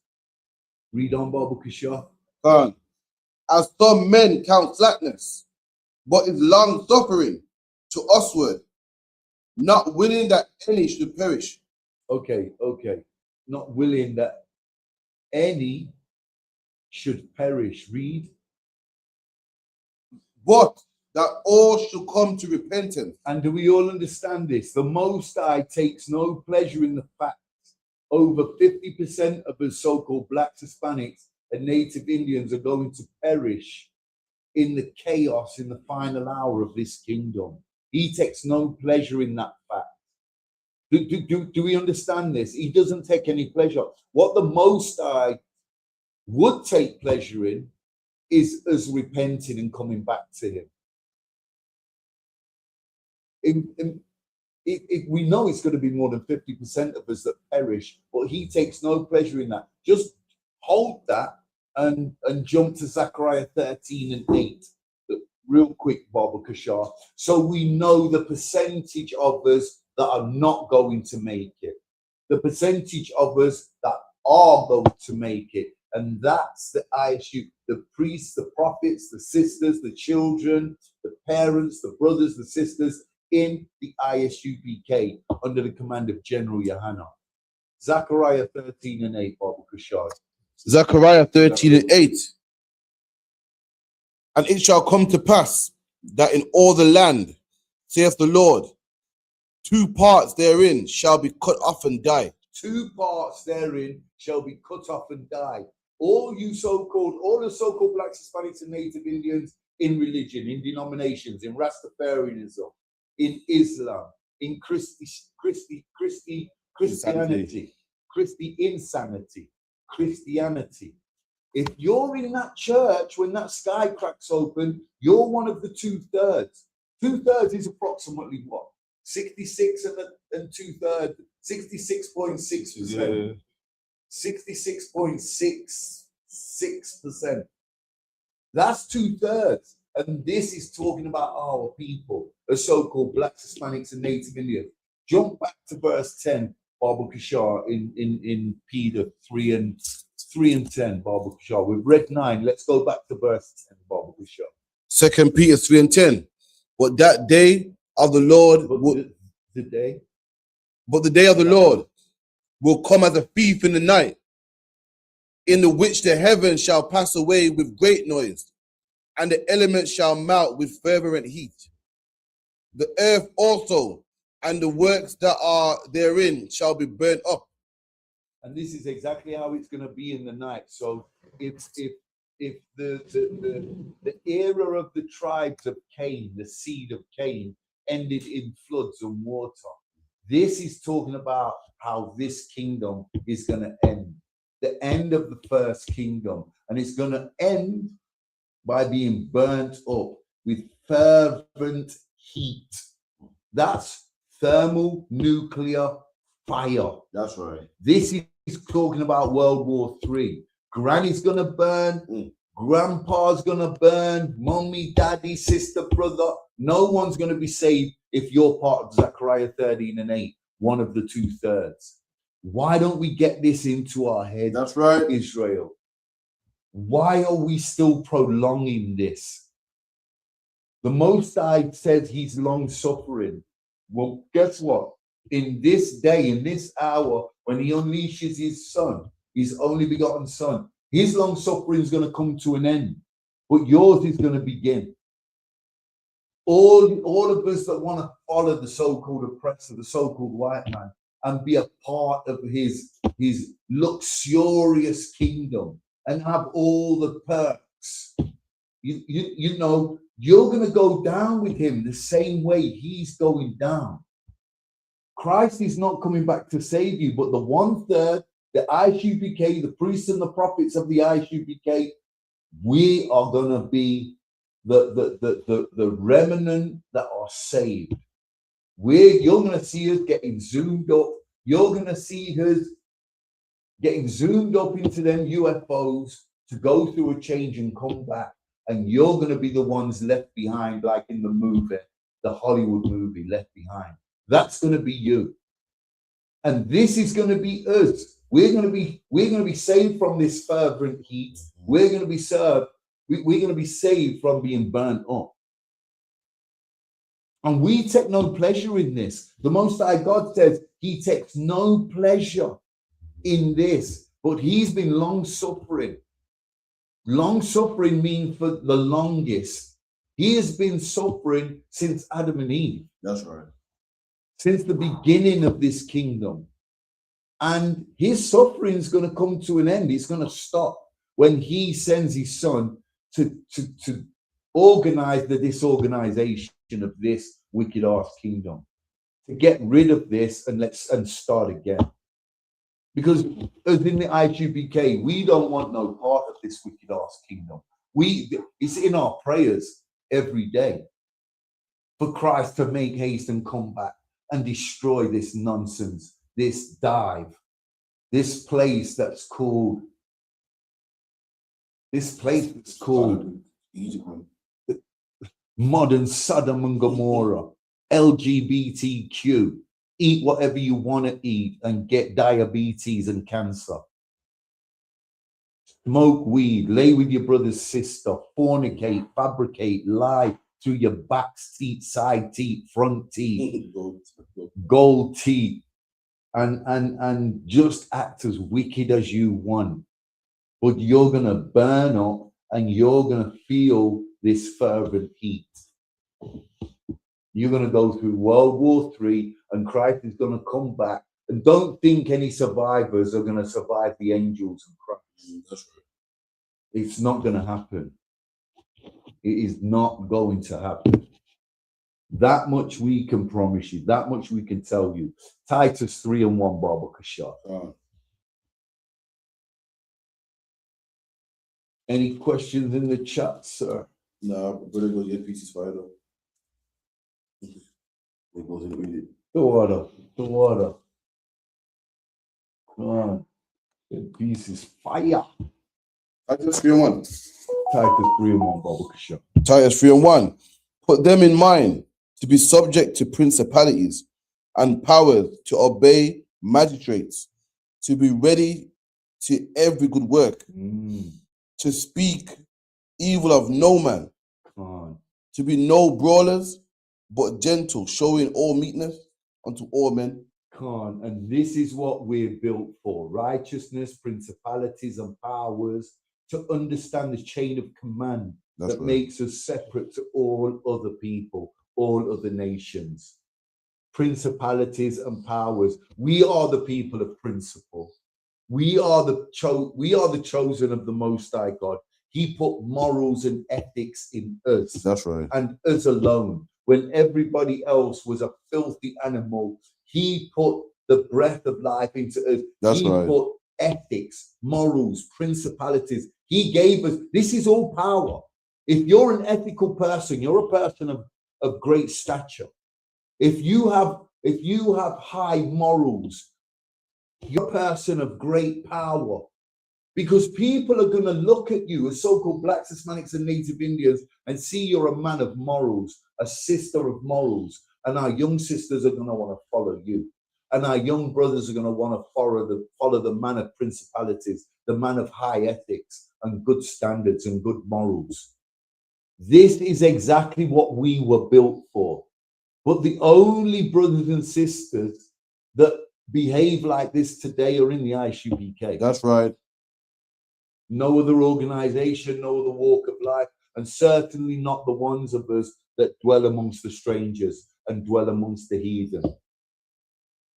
Read on, Baba Kishah. As some men count slackness, but is long suffering to usward, not willing that any should perish. Okay. Not willing that any should perish. Read. But that all should come to repentance. And do we all understand this? The Most High takes no pleasure in the fact over 50% of the so-called Blacks, Hispanics, and Native Indians are going to perish in the chaos in the final hour of this kingdom. He takes no pleasure in that fact. Do we understand this? He doesn't take any pleasure. What the Most High would take pleasure in is us repenting and coming back to him. We know it's going to be more than 50% of us that perish, but he takes no pleasure in that. Just hold that and jump to Zechariah 13 and 8. real quick, Baba Kashar, so we know the percentage of us that are not going to make it, the percentage of us that are going to make it. And that's the ISU, the priests, the prophets, the sisters, the children, the parents, the brothers, the sisters in the ISUBK under the command of General Yohana. Zechariah 13:8, Baba Kashar. Zechariah 13:8. And it shall come to pass that in all the land, saith the Lord, 2 parts therein shall be cut off and die. 2 parts therein shall be cut off and die. All the so-called blacks, Hispanics, and Native Indians in religion, in denominations, in Rastafarianism, in Islam, in Christianity, Christianity. If you're in that church, when that sky cracks open, you're one of the 2/3. 2/3 is approximately what? 66 and 2/3, 66.6%. 66.66%. That's 2/3. And this is talking about our people, the so-called blacks, Hispanics, and Native Indians. Jump back to verse 10, Baba Kashar, in Peter 3 and 10, Baba Kashar. We've read 9. Let's go back to verse 10, Baba Kashar. 2 Peter 3 and 10. But that day of the Lord the day of the Lord will come as a thief in the night, in the which the heavens shall pass away with great noise, and the elements shall melt with fervent heat. The earth also and the works that are therein shall be burnt up. And this is exactly how it's going to be in the night. So if the era of the tribes of Cain, the seed of Cain, ended in floods and water, this is talking about how this kingdom is going to end. The end of the first kingdom. And it's going to end by being burnt up with fervent heat. That's thermal nuclear fire. That's right. This is talking about World War III. Granny's going to burn. Grandpa's going to burn. Mommy, daddy, sister, brother. No one's going to be saved if you're part of Zechariah 13:8, one of the 2/3. Why don't we get this into our head? That's right. Israel. Why are we still prolonging this? The Most High says he's long suffering. Well, guess what? In this day, in this hour, when he unleashes his son, his only begotten son, his long suffering is going to come to an end, but yours is going to begin. All of us that want to follow the so-called oppressor, the so-called white man, and be a part of his luxurious kingdom and have all the perks, you know, you're going to go down with him the same way he's going down. Christ is not coming back to save you, but the 1/3, the ISUBK, the priests and the prophets of the ISUBK, we are going to be the remnant that are saved. You're going to see us getting zoomed up. You're going to see us getting zoomed up into them UFOs to go through a change and come back. And you're going to be the ones left behind, like in the movie, the Hollywood movie, Left Behind. That's going to be you. And this is going to be us. We're going to be saved from this fervent heat. We're going to be served. We're going to be saved from being burnt up. And we take no pleasure in this. The Most High God says he takes no pleasure in this, but he's been long suffering. Long suffering means for the longest. He has been suffering since Adam and Eve. That's right. Since the beginning of this kingdom. And his suffering is going to come to an end. It's going to stop when he sends his son to organize the disorganization of this wicked ass kingdom, to get rid of this and start again. Because as in the ISUBK, we don't want no part of this wicked ass kingdom. It's in our prayers every day for Christ to make haste and come back and destroy this nonsense, this dive, this place that's called Egypt. modern Sodom and Gomorrah, LGBTQ, eat whatever you want to eat and get diabetes and cancer. Smoke weed, lay with your brother's sister, fornicate, fabricate, lie through your back teeth, side teeth, front teeth, gold teeth, and just act as wicked as you want. But you're gonna burn up and you're gonna feel this fervent heat. You're gonna go through World War III, and Christ is gonna come back. And don't think any survivors are gonna survive the angels of Christ. That's right. It's not gonna happen. It is not going to happen. That much we can promise you. That much we can tell you. Titus 3:1, Baba Kashar. Any questions in the chat, sir? No, brother goes, your piece is fire though. It goes in read it. The water. Come on. The piece is fire. Titus 3:1. Titus 3:1, Baba Kashar. Titus 3:1. Put them in mind to be subject to principalities and powers, to obey magistrates, to be ready to every good work, to speak evil of no man, to be no brawlers, but gentle, showing all meekness unto all men. And this is what we're built for: righteousness, principalities, and powers, to understand the chain of command that makes us separate to all other people, all other nations. Principalities and powers. We are the people of principle. We are the chosen of the Most High God. He put morals and ethics in us. That's right. And us alone. When everybody else was a filthy animal, he put the breath of life into us. That's he right. put ethics, morals, principalities. He gave us, this is all power. If you're an ethical person, you're a person of great stature. If you have high morals, you're a person of great power. Because people are going to look at you as so-called blacks, Hispanics, and Native Indians and see you're a man of morals, a sister of morals. And our young sisters are going to want to follow you. And our young brothers are going to want to follow the man of principalities, the man of high ethics and good standards and good morals. This is exactly what we were built for. But the only brothers and sisters that behave like this today are in the ISUPK. That's right. No other organization, no other walk of life, and certainly not the ones of us that dwell amongst the strangers and dwell amongst the heathen.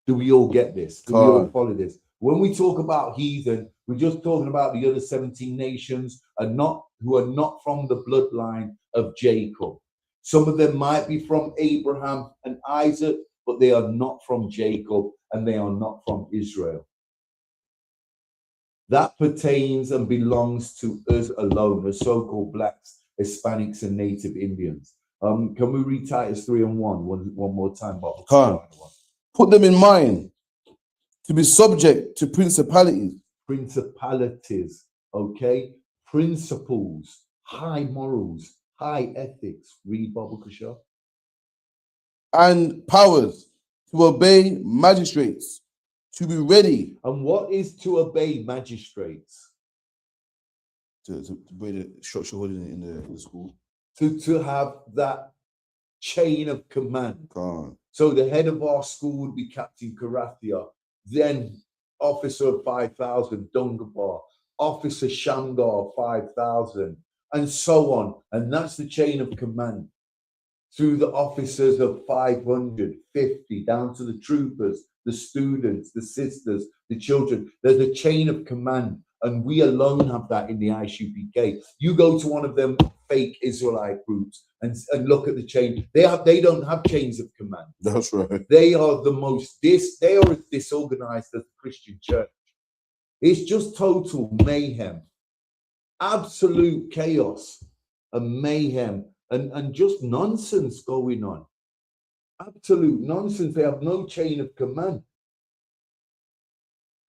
Do we all get this? Do we all follow this? When we talk about heathen, we're just talking about the other 17 nations who are not from the bloodline of Jacob. Some of them might be from Abraham and Isaac, but they are not from Jacob and they are not from Israel. That pertains and belongs to us alone, the so-called blacks, Hispanics, and Native Indians. Can we read Titus 3:1 one more time, Bob? Put them in mind to be subject to principalities. Principalities, okay? Principles, high morals, high ethics. Read Baba Kashar. And powers, to obey magistrates, to be ready. And what is to obey magistrates? To obey the structure in the school. To have that chain of command. So the head of our school would be Captain Karathia, then Officer of 5,000, Dungabar, Officer Shamgar, 5,000, and so on. And that's the chain of command. Through the officers of 550, down to the troopers, the students, the sisters, the children. There's a chain of command, and we alone have that in the ISUPK. You go to one of them fake Israelite groups and look at the chain. They don't have chains of command. That's right. They are they are as disorganized as the Christian church. It's just total mayhem, absolute chaos and mayhem and just nonsense going on. Absolute nonsense. They have no chain of command.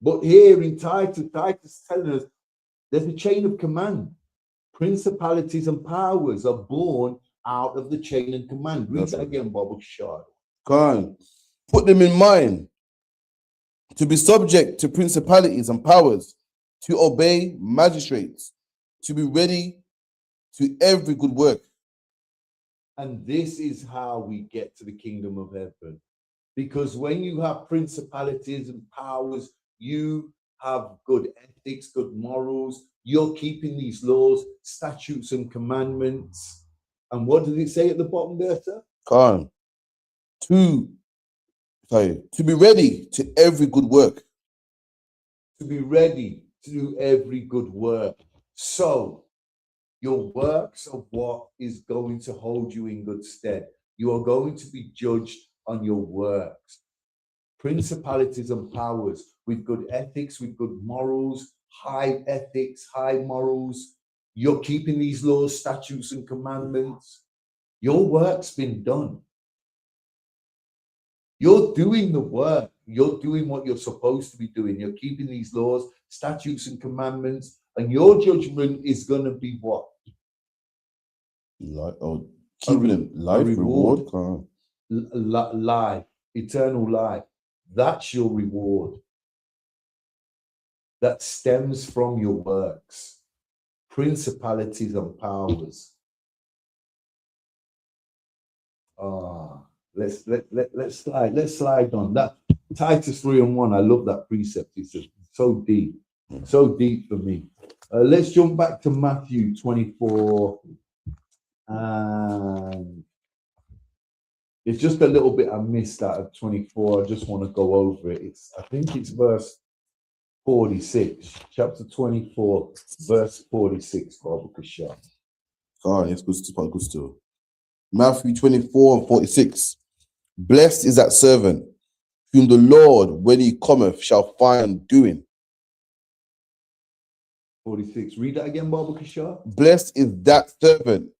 But here in Titus telling us there's a chain of command. Principalities and powers are born out of the chain and command. Read that again, Baba Kishar. Khan, put them in mind to be subject to principalities and powers, to obey magistrates, to be ready to every good work. And this is how we get to the kingdom of heaven. Because when you have principalities and powers, you have good ethics, good morals. You're keeping these laws, statutes, and commandments. And what does it say at the bottom there, sir? Khan, to be ready to every good work. To be ready to do every good work. So, your works are what is going to hold you in good stead. You are going to be judged on your works. Principalities and powers with good ethics, with good morals, high ethics, high morals. You're keeping these laws, statutes, and commandments. Your work's been done. You're doing the work. You're doing what you're supposed to be doing. You're keeping these laws, statutes, and commandments. And your judgment is going to be what? Keeping it life, reward. Life, eternal life. That's your reward. That stems from your works. Principalities and powers. Let's slide on that. Titus 3:1. I love that precept. It's so deep for me. Let's jump back to Matthew 24, and it's just a little bit I missed out of 24. I just want to go over it. I think it's verse 46, chapter 24, verse 46. Oh, yes, good still. Matthew 24 and 46. Blessed is that servant whom the Lord, when he cometh, shall find doing. 46. Read that again, Baba Kishar. Blessed is that servant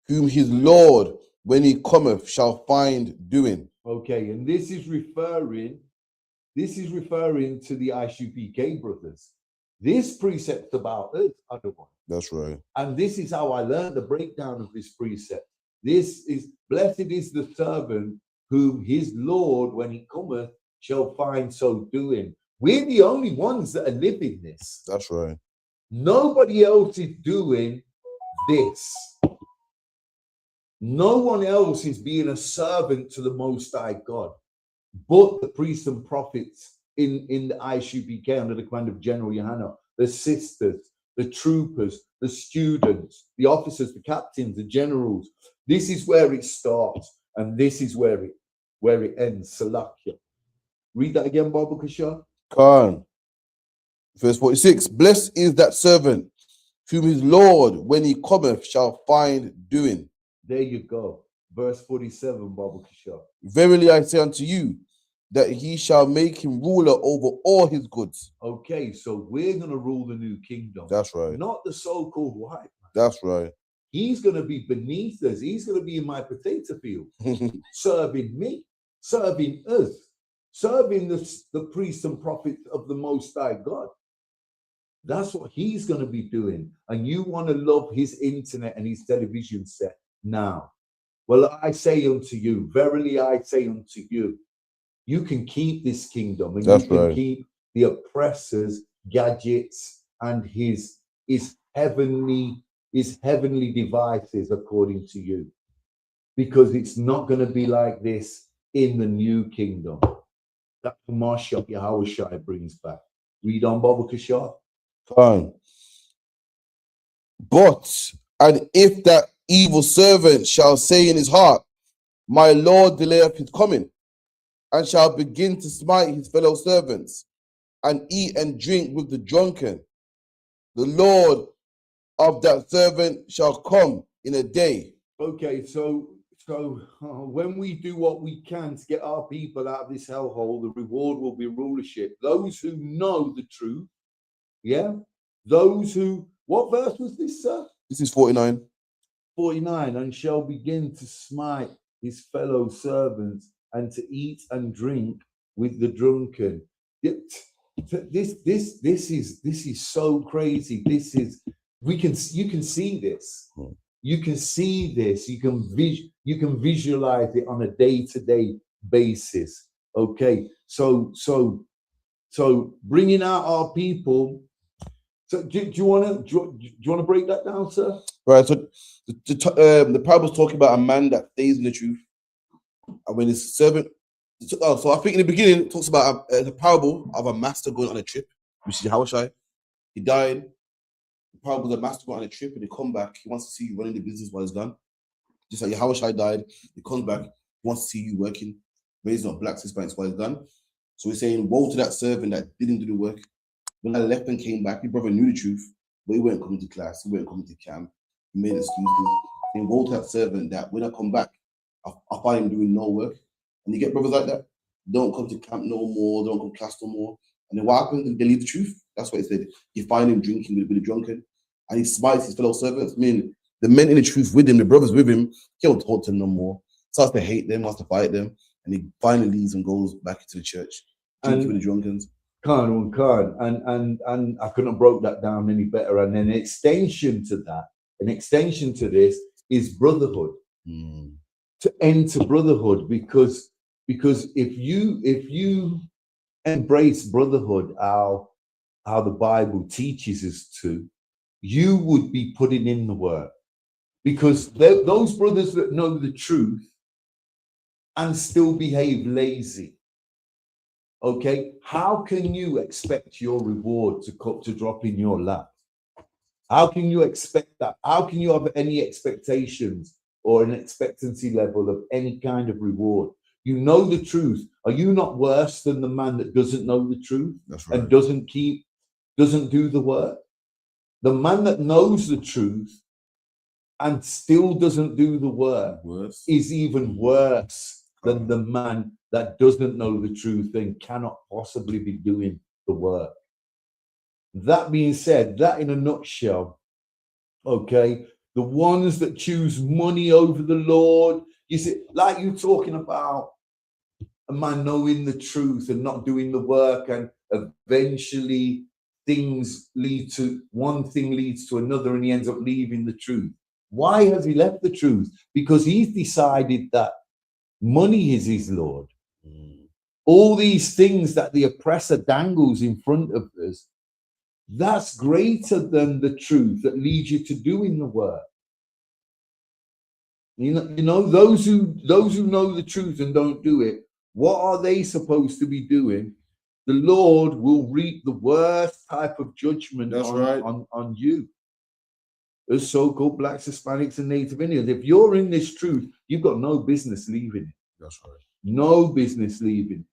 whom his Lord, when he cometh, shall find doing. Okay, and this is referring to the ISUPK brothers. This precept's about us, other one. That's right. And this is how I learned the breakdown of this precept. This is, blessed is the servant whom his Lord, when he cometh, shall find so doing. We're the only ones that are living this. That's right. Nobody else is doing this. No one else is being a servant to the Most High God, but the priests and prophets in the ISUPK under the command of General Yohana, the sisters, the troopers, the students, the officers, the captains, the generals. This is where it starts, and this is where it ends. Salakia. Read that again, Baba Kishar. Khan. Verse 46. Blessed is that servant whom his Lord, when he cometh, shall find doing. There you go. Verse 47, Baba Kishar. Verily I say unto you, that he shall make him ruler over all his goods. Okay, so we're going to rule the new kingdom. That's right. Not the so-called white man. That's right. He's going to be beneath us. He's going to be in my potato field, serving me, serving us, serving the priests and prophets of the Most High God. That's what he's going to be doing. And you want to love his internet and his television set now. Well, I say unto you, verily I say unto you, you can keep this kingdom, and that's you can right. keep the oppressor's gadgets and his heavenly devices according to you, because it's not going to be like this in the new kingdom. That's what Mashiach Yahushua brings back. Read on, Baba Kishar. Fine. But, and if that evil servant shall say in his heart, my Lord delayeth his coming, and shall begin to smite his fellow servants, and eat and drink with the drunken, the Lord of that servant shall come in a day. Okay, so when we do what we can to get our people out of this hellhole, the reward will be rulership. Those who know the truth, yeah? Those who, what verse was this, sir? This is 49. 49, and shall begin to smite his fellow servants and to eat and drink with the drunken. This is so crazy. You can see this. you can see this, you can visualize it on a day-to-day basis. Okay, so bringing out our people. So do you want to break that down, sir? Right. So the parable's talking about a man that stays in the truth, and when his servant. So I think in the beginning it talks about the parable of a master going on a trip, which is Hawashai. He died. The parable of the master going on a trip, and he come back. He wants to see you running the business while it's gone. Just like Hawashai died, he comes back. He wants to see you working, raising up blacks, Hispanics while it's gone. So he's saying, woe to that servant that didn't do the work. When I left and came back, his brother knew the truth, but he weren't coming to class. He weren't coming to camp. He made excuses. Then woe to that servant that when I come back, I find him doing no work. And you get brothers like that. Don't come to camp no more. Don't come to class no more. And then what happens? They leave the truth. That's what he said. You find him drinking with a drunken, and he smites his fellow servants. I mean, the men in the truth with him, the brothers with him, he don't talk to them no more. Starts to hate them, wants to fight them, and he finally leaves and goes back into the church, drinking with the drunkens. And I couldn't have broke that down any better. And then an extension to this is brotherhood. To enter brotherhood, because if you embrace brotherhood, how the Bible teaches us to, you would be putting in the work. Because those brothers that know the truth and still behave lazy, okay, how can you expect your reward to drop in your lap? How can you expect that? How can you have any expectations or an expectancy level of any kind of reward? You know the truth. Are you not worse than the man that doesn't know the truth? That's right. And doesn't do the work? The man that knows the truth and still doesn't do the work is even worse than the man that doesn't know the truth and cannot possibly be doing the work. That being said, that in a nutshell, okay, the ones that choose money over the Lord, you see, like you talking about a man knowing the truth and not doing the work, and eventually one thing leads to another, and he ends up leaving the truth. Why has he left the truth? Because he's decided that money is his Lord. All these things that the oppressor dangles in front of us, that's greater than the truth that leads you to doing the work. You know, those who know the truth and don't do it, what are they supposed to be doing? The Lord will reap the worst type of judgment on you. As so-called blacks, Hispanics, and Native Indians. If you're in this truth, you've got no business leaving it. That's right. No business leaving.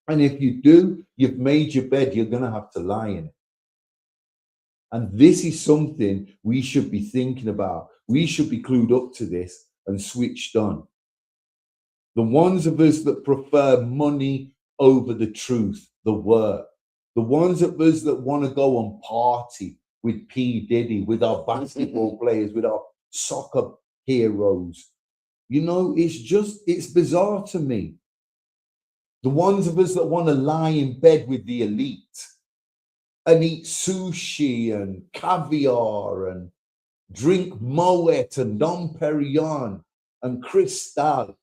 And if you do, you've made your bed, you're going to have to lie in it. And this is something we should be thinking about. We should be clued up to this and switched on. The ones of us that prefer money over the truth, the work. The ones of us that want to go and party with P. Diddy, with our basketball players, with our soccer heroes. You know, it's bizarre to me. The ones of us that want to lie in bed with the elite and eat sushi and caviar and drink Moet and Dom Perignon and Cristal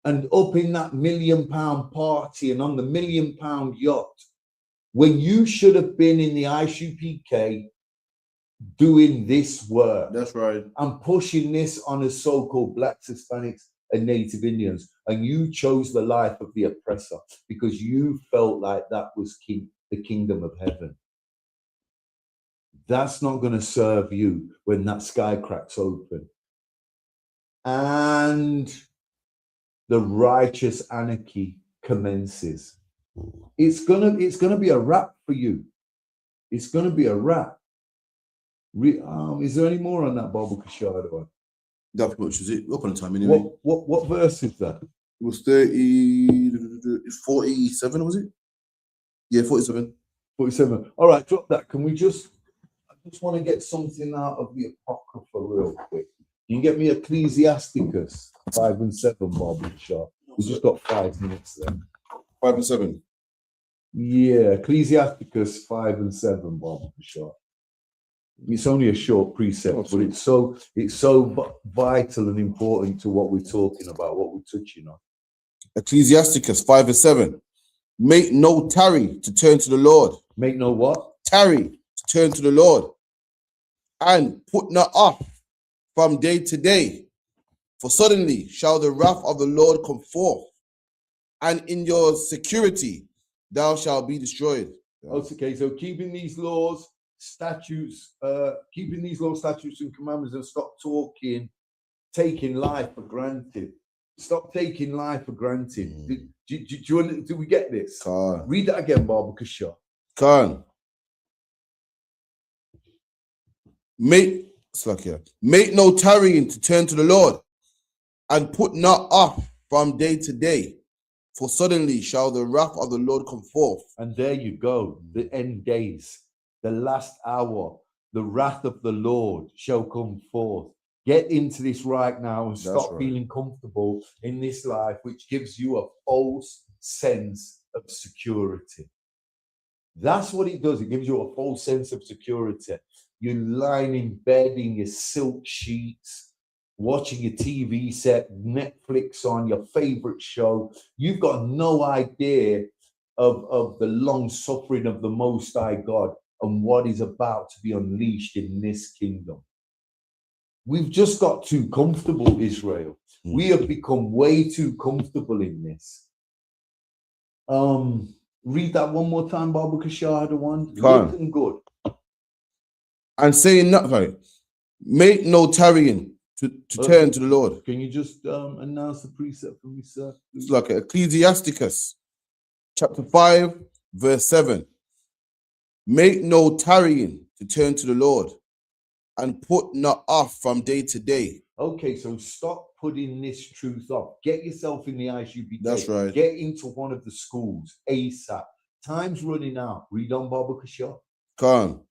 and up in that £1 million party and on the £1 million yacht, when you should have been in the ISUPK doing this work. That's right. And pushing this on as so-called blacks, Hispanics, and Native Indians. And you chose the life of the oppressor because you felt like that was the kingdom of heaven. That's not going to serve you when that sky cracks open. And the righteous anarchy commences. It's gonna be a wrap for you. It's gonna be a wrap. Is there any more on that Bible Kashada one? That much is it. Up on time anyway. What verse is that? It was 47, was it? Yeah, 47. 47. All right, drop that. Can we I just want to get something out of the Apocrypha real quick. You can get me Ecclesiasticus 5 and 7, Bible Kashada. We've just got 5 minutes there. 5 and 7. Yeah, Ecclesiasticus 5 and 7, Bob, for sure. It's only a short precept, but it's so vital and important to what we're talking about, what we're touching on. Ecclesiasticus 5:7. Make no tarry to turn to the Lord. Make no what? Tarry to turn to the Lord. And put not off from day to day. For suddenly shall the wrath of the Lord come forth, and in your security thou shalt be destroyed. Okay, so keeping these laws, statutes, and commandments, and stop taking life for granted. Stop taking life for granted. Do we get this? Khan. Read that again, Barbara Shaw. Khan. Make no tarrying to turn to the Lord, and put not off from day to day, for suddenly shall the wrath of the Lord come forth. And there you go, the end days, the last hour, the wrath of the Lord shall come forth. Get into this right now and stop feeling comfortable in this life, which gives you a false sense of security. That's what it does. It gives you a false sense of security. You're lying in bed in your silk sheets, watching your TV set, Netflix on, your favorite show. You've got no idea of the long suffering of the Most High God and what is about to be unleashed in this kingdom. We've just got too comfortable, Israel. We have become way too comfortable in this. Read that one more time, Baba Kashar, the one. Looking good. And saying nothing, make no tarrying to turn to the Lord. Can you just announce the precept for me, sir? It's like Ecclesiasticus chapter 5, verse 7. Make no tarrying to turn to the Lord, and put not off from day to day. Okay, so stop putting this truth off. Get yourself in the ISUPK. That's right. Get into one of the schools ASAP. Time's running out. Read on, Baba Kashar. Come.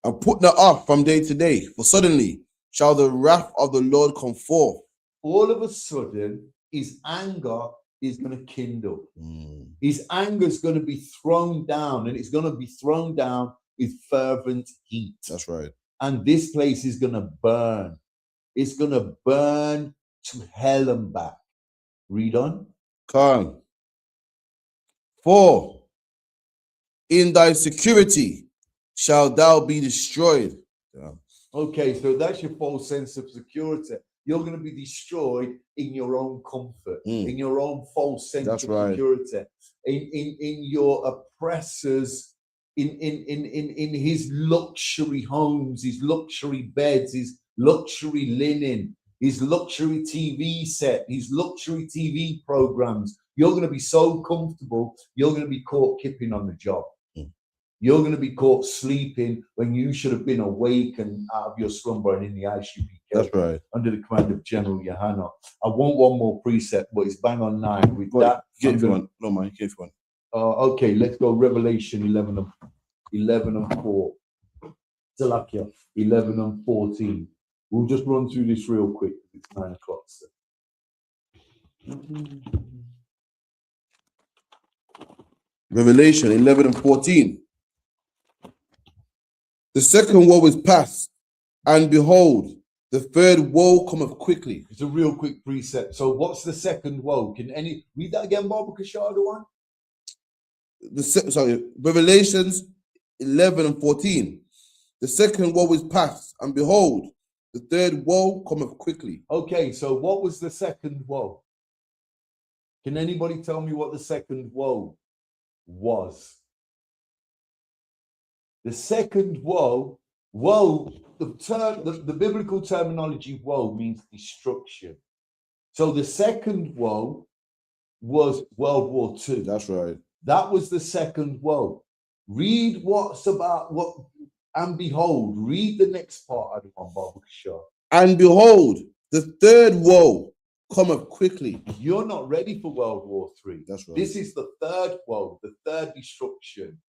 And put not off from day to day, for suddenly shall the wrath of the Lord come forth. All of a sudden, his anger is going to kindle. His anger is going to be thrown down, and it's going to be thrown down with fervent heat. That's right. And this place is going to burn. It's going to burn to hell and back. Read on. Come. For in thy security shall thou be destroyed. Yeah. Okay, so that's your false sense of security. You're going to be destroyed in your own comfort, in your own false sense of security, in your oppressors, in his luxury homes, his luxury beds, his luxury linen, his luxury TV set, his luxury TV programs. You're going to be so comfortable, you're going to be caught kipping on the job. You're going to be caught sleeping when you should have been awake and out of your slumber and in the ISUPK. That's right. Under the command of General Yohana. I want one more precept, but it's bang on 9. With that, give one. No, man, give one. Okay, let's go. Revelation 11 and 4. Salakia 11 and 14. We'll just run through this real quick. It's 9 o'clock. So. Revelation 11 and 14. The second woe is past, and behold, the third woe cometh quickly. It's a real quick precept. So what's the second woe? Can any read that again, Baba Kashar, the one? Revelations 11 and 14. The second woe is past, and behold, the third woe cometh quickly. Okay, so what was the second woe? Can anybody tell me what the second woe was? The second woe, the biblical terminology woe means destruction. So the second woe was World War II. That's right. That was the second woe. Read what's about what, and behold, read the next part of the one, Baba Kashar. And behold, the third woe cometh quickly. You're not ready for World War III. That's right. This is the third woe, the third destruction.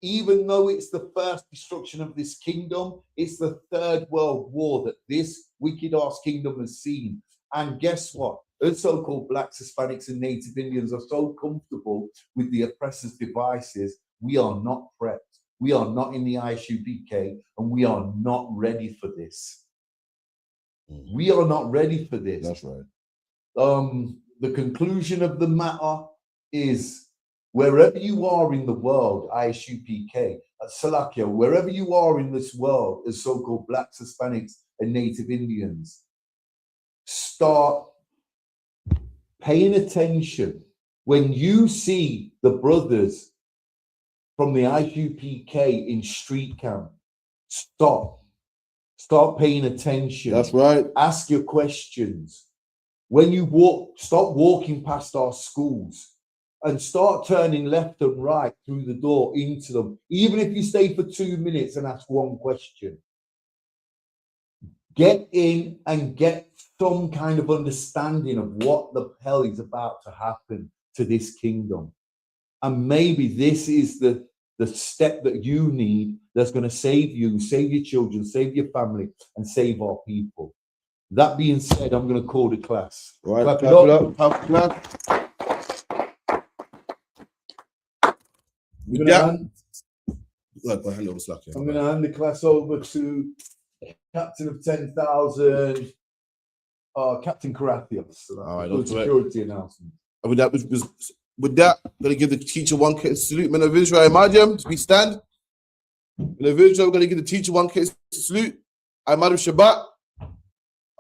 Even though it's the first destruction of this kingdom, it's the third world war that this wicked ass kingdom has seen. And guess what? The so-called blacks, Hispanics, and Native Indians are so comfortable with the oppressors' devices. We are not prepped. We are not in the ISUPK, and we are not ready for this. We are not ready for this. That's right. The conclusion of the matter is, wherever you are in the world, ISUPK, Salakia, wherever you are in this world as so-called Blacks, Hispanics, and Native Indians, start paying attention when you see the brothers from the ISUPK in street camp. Start paying attention. That's right. Ask your questions. When you walk, stop walking past our schools and start turning left and right through the door into them. Even if you stay for 2 minutes and ask one question. Get in and get some kind of understanding of what the hell is about to happen to this kingdom. And maybe this is the step that you need that's going to save you, save your children, save your family, and save our people. That being said, I'm going to call the class. Right, Clap clap it up. Clap. I'm going to hand the class over to Captain of 10,000, Captain Karathios. All right, security announcement. With that, I'm going to give the teacher one case salute. Men of Israel, Imagine, we stand. Men of Israel, we're going to give the teacher one case salute. Imagine Shabbat.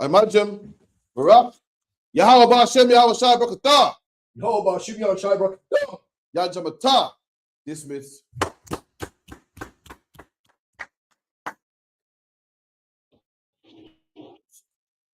Imagine Barak. Yahweh Hashem, Yahweh Shai Brakatah. Yahweh Hashem, Yahweh Shai Brakatah. Yajamata. Dismiss.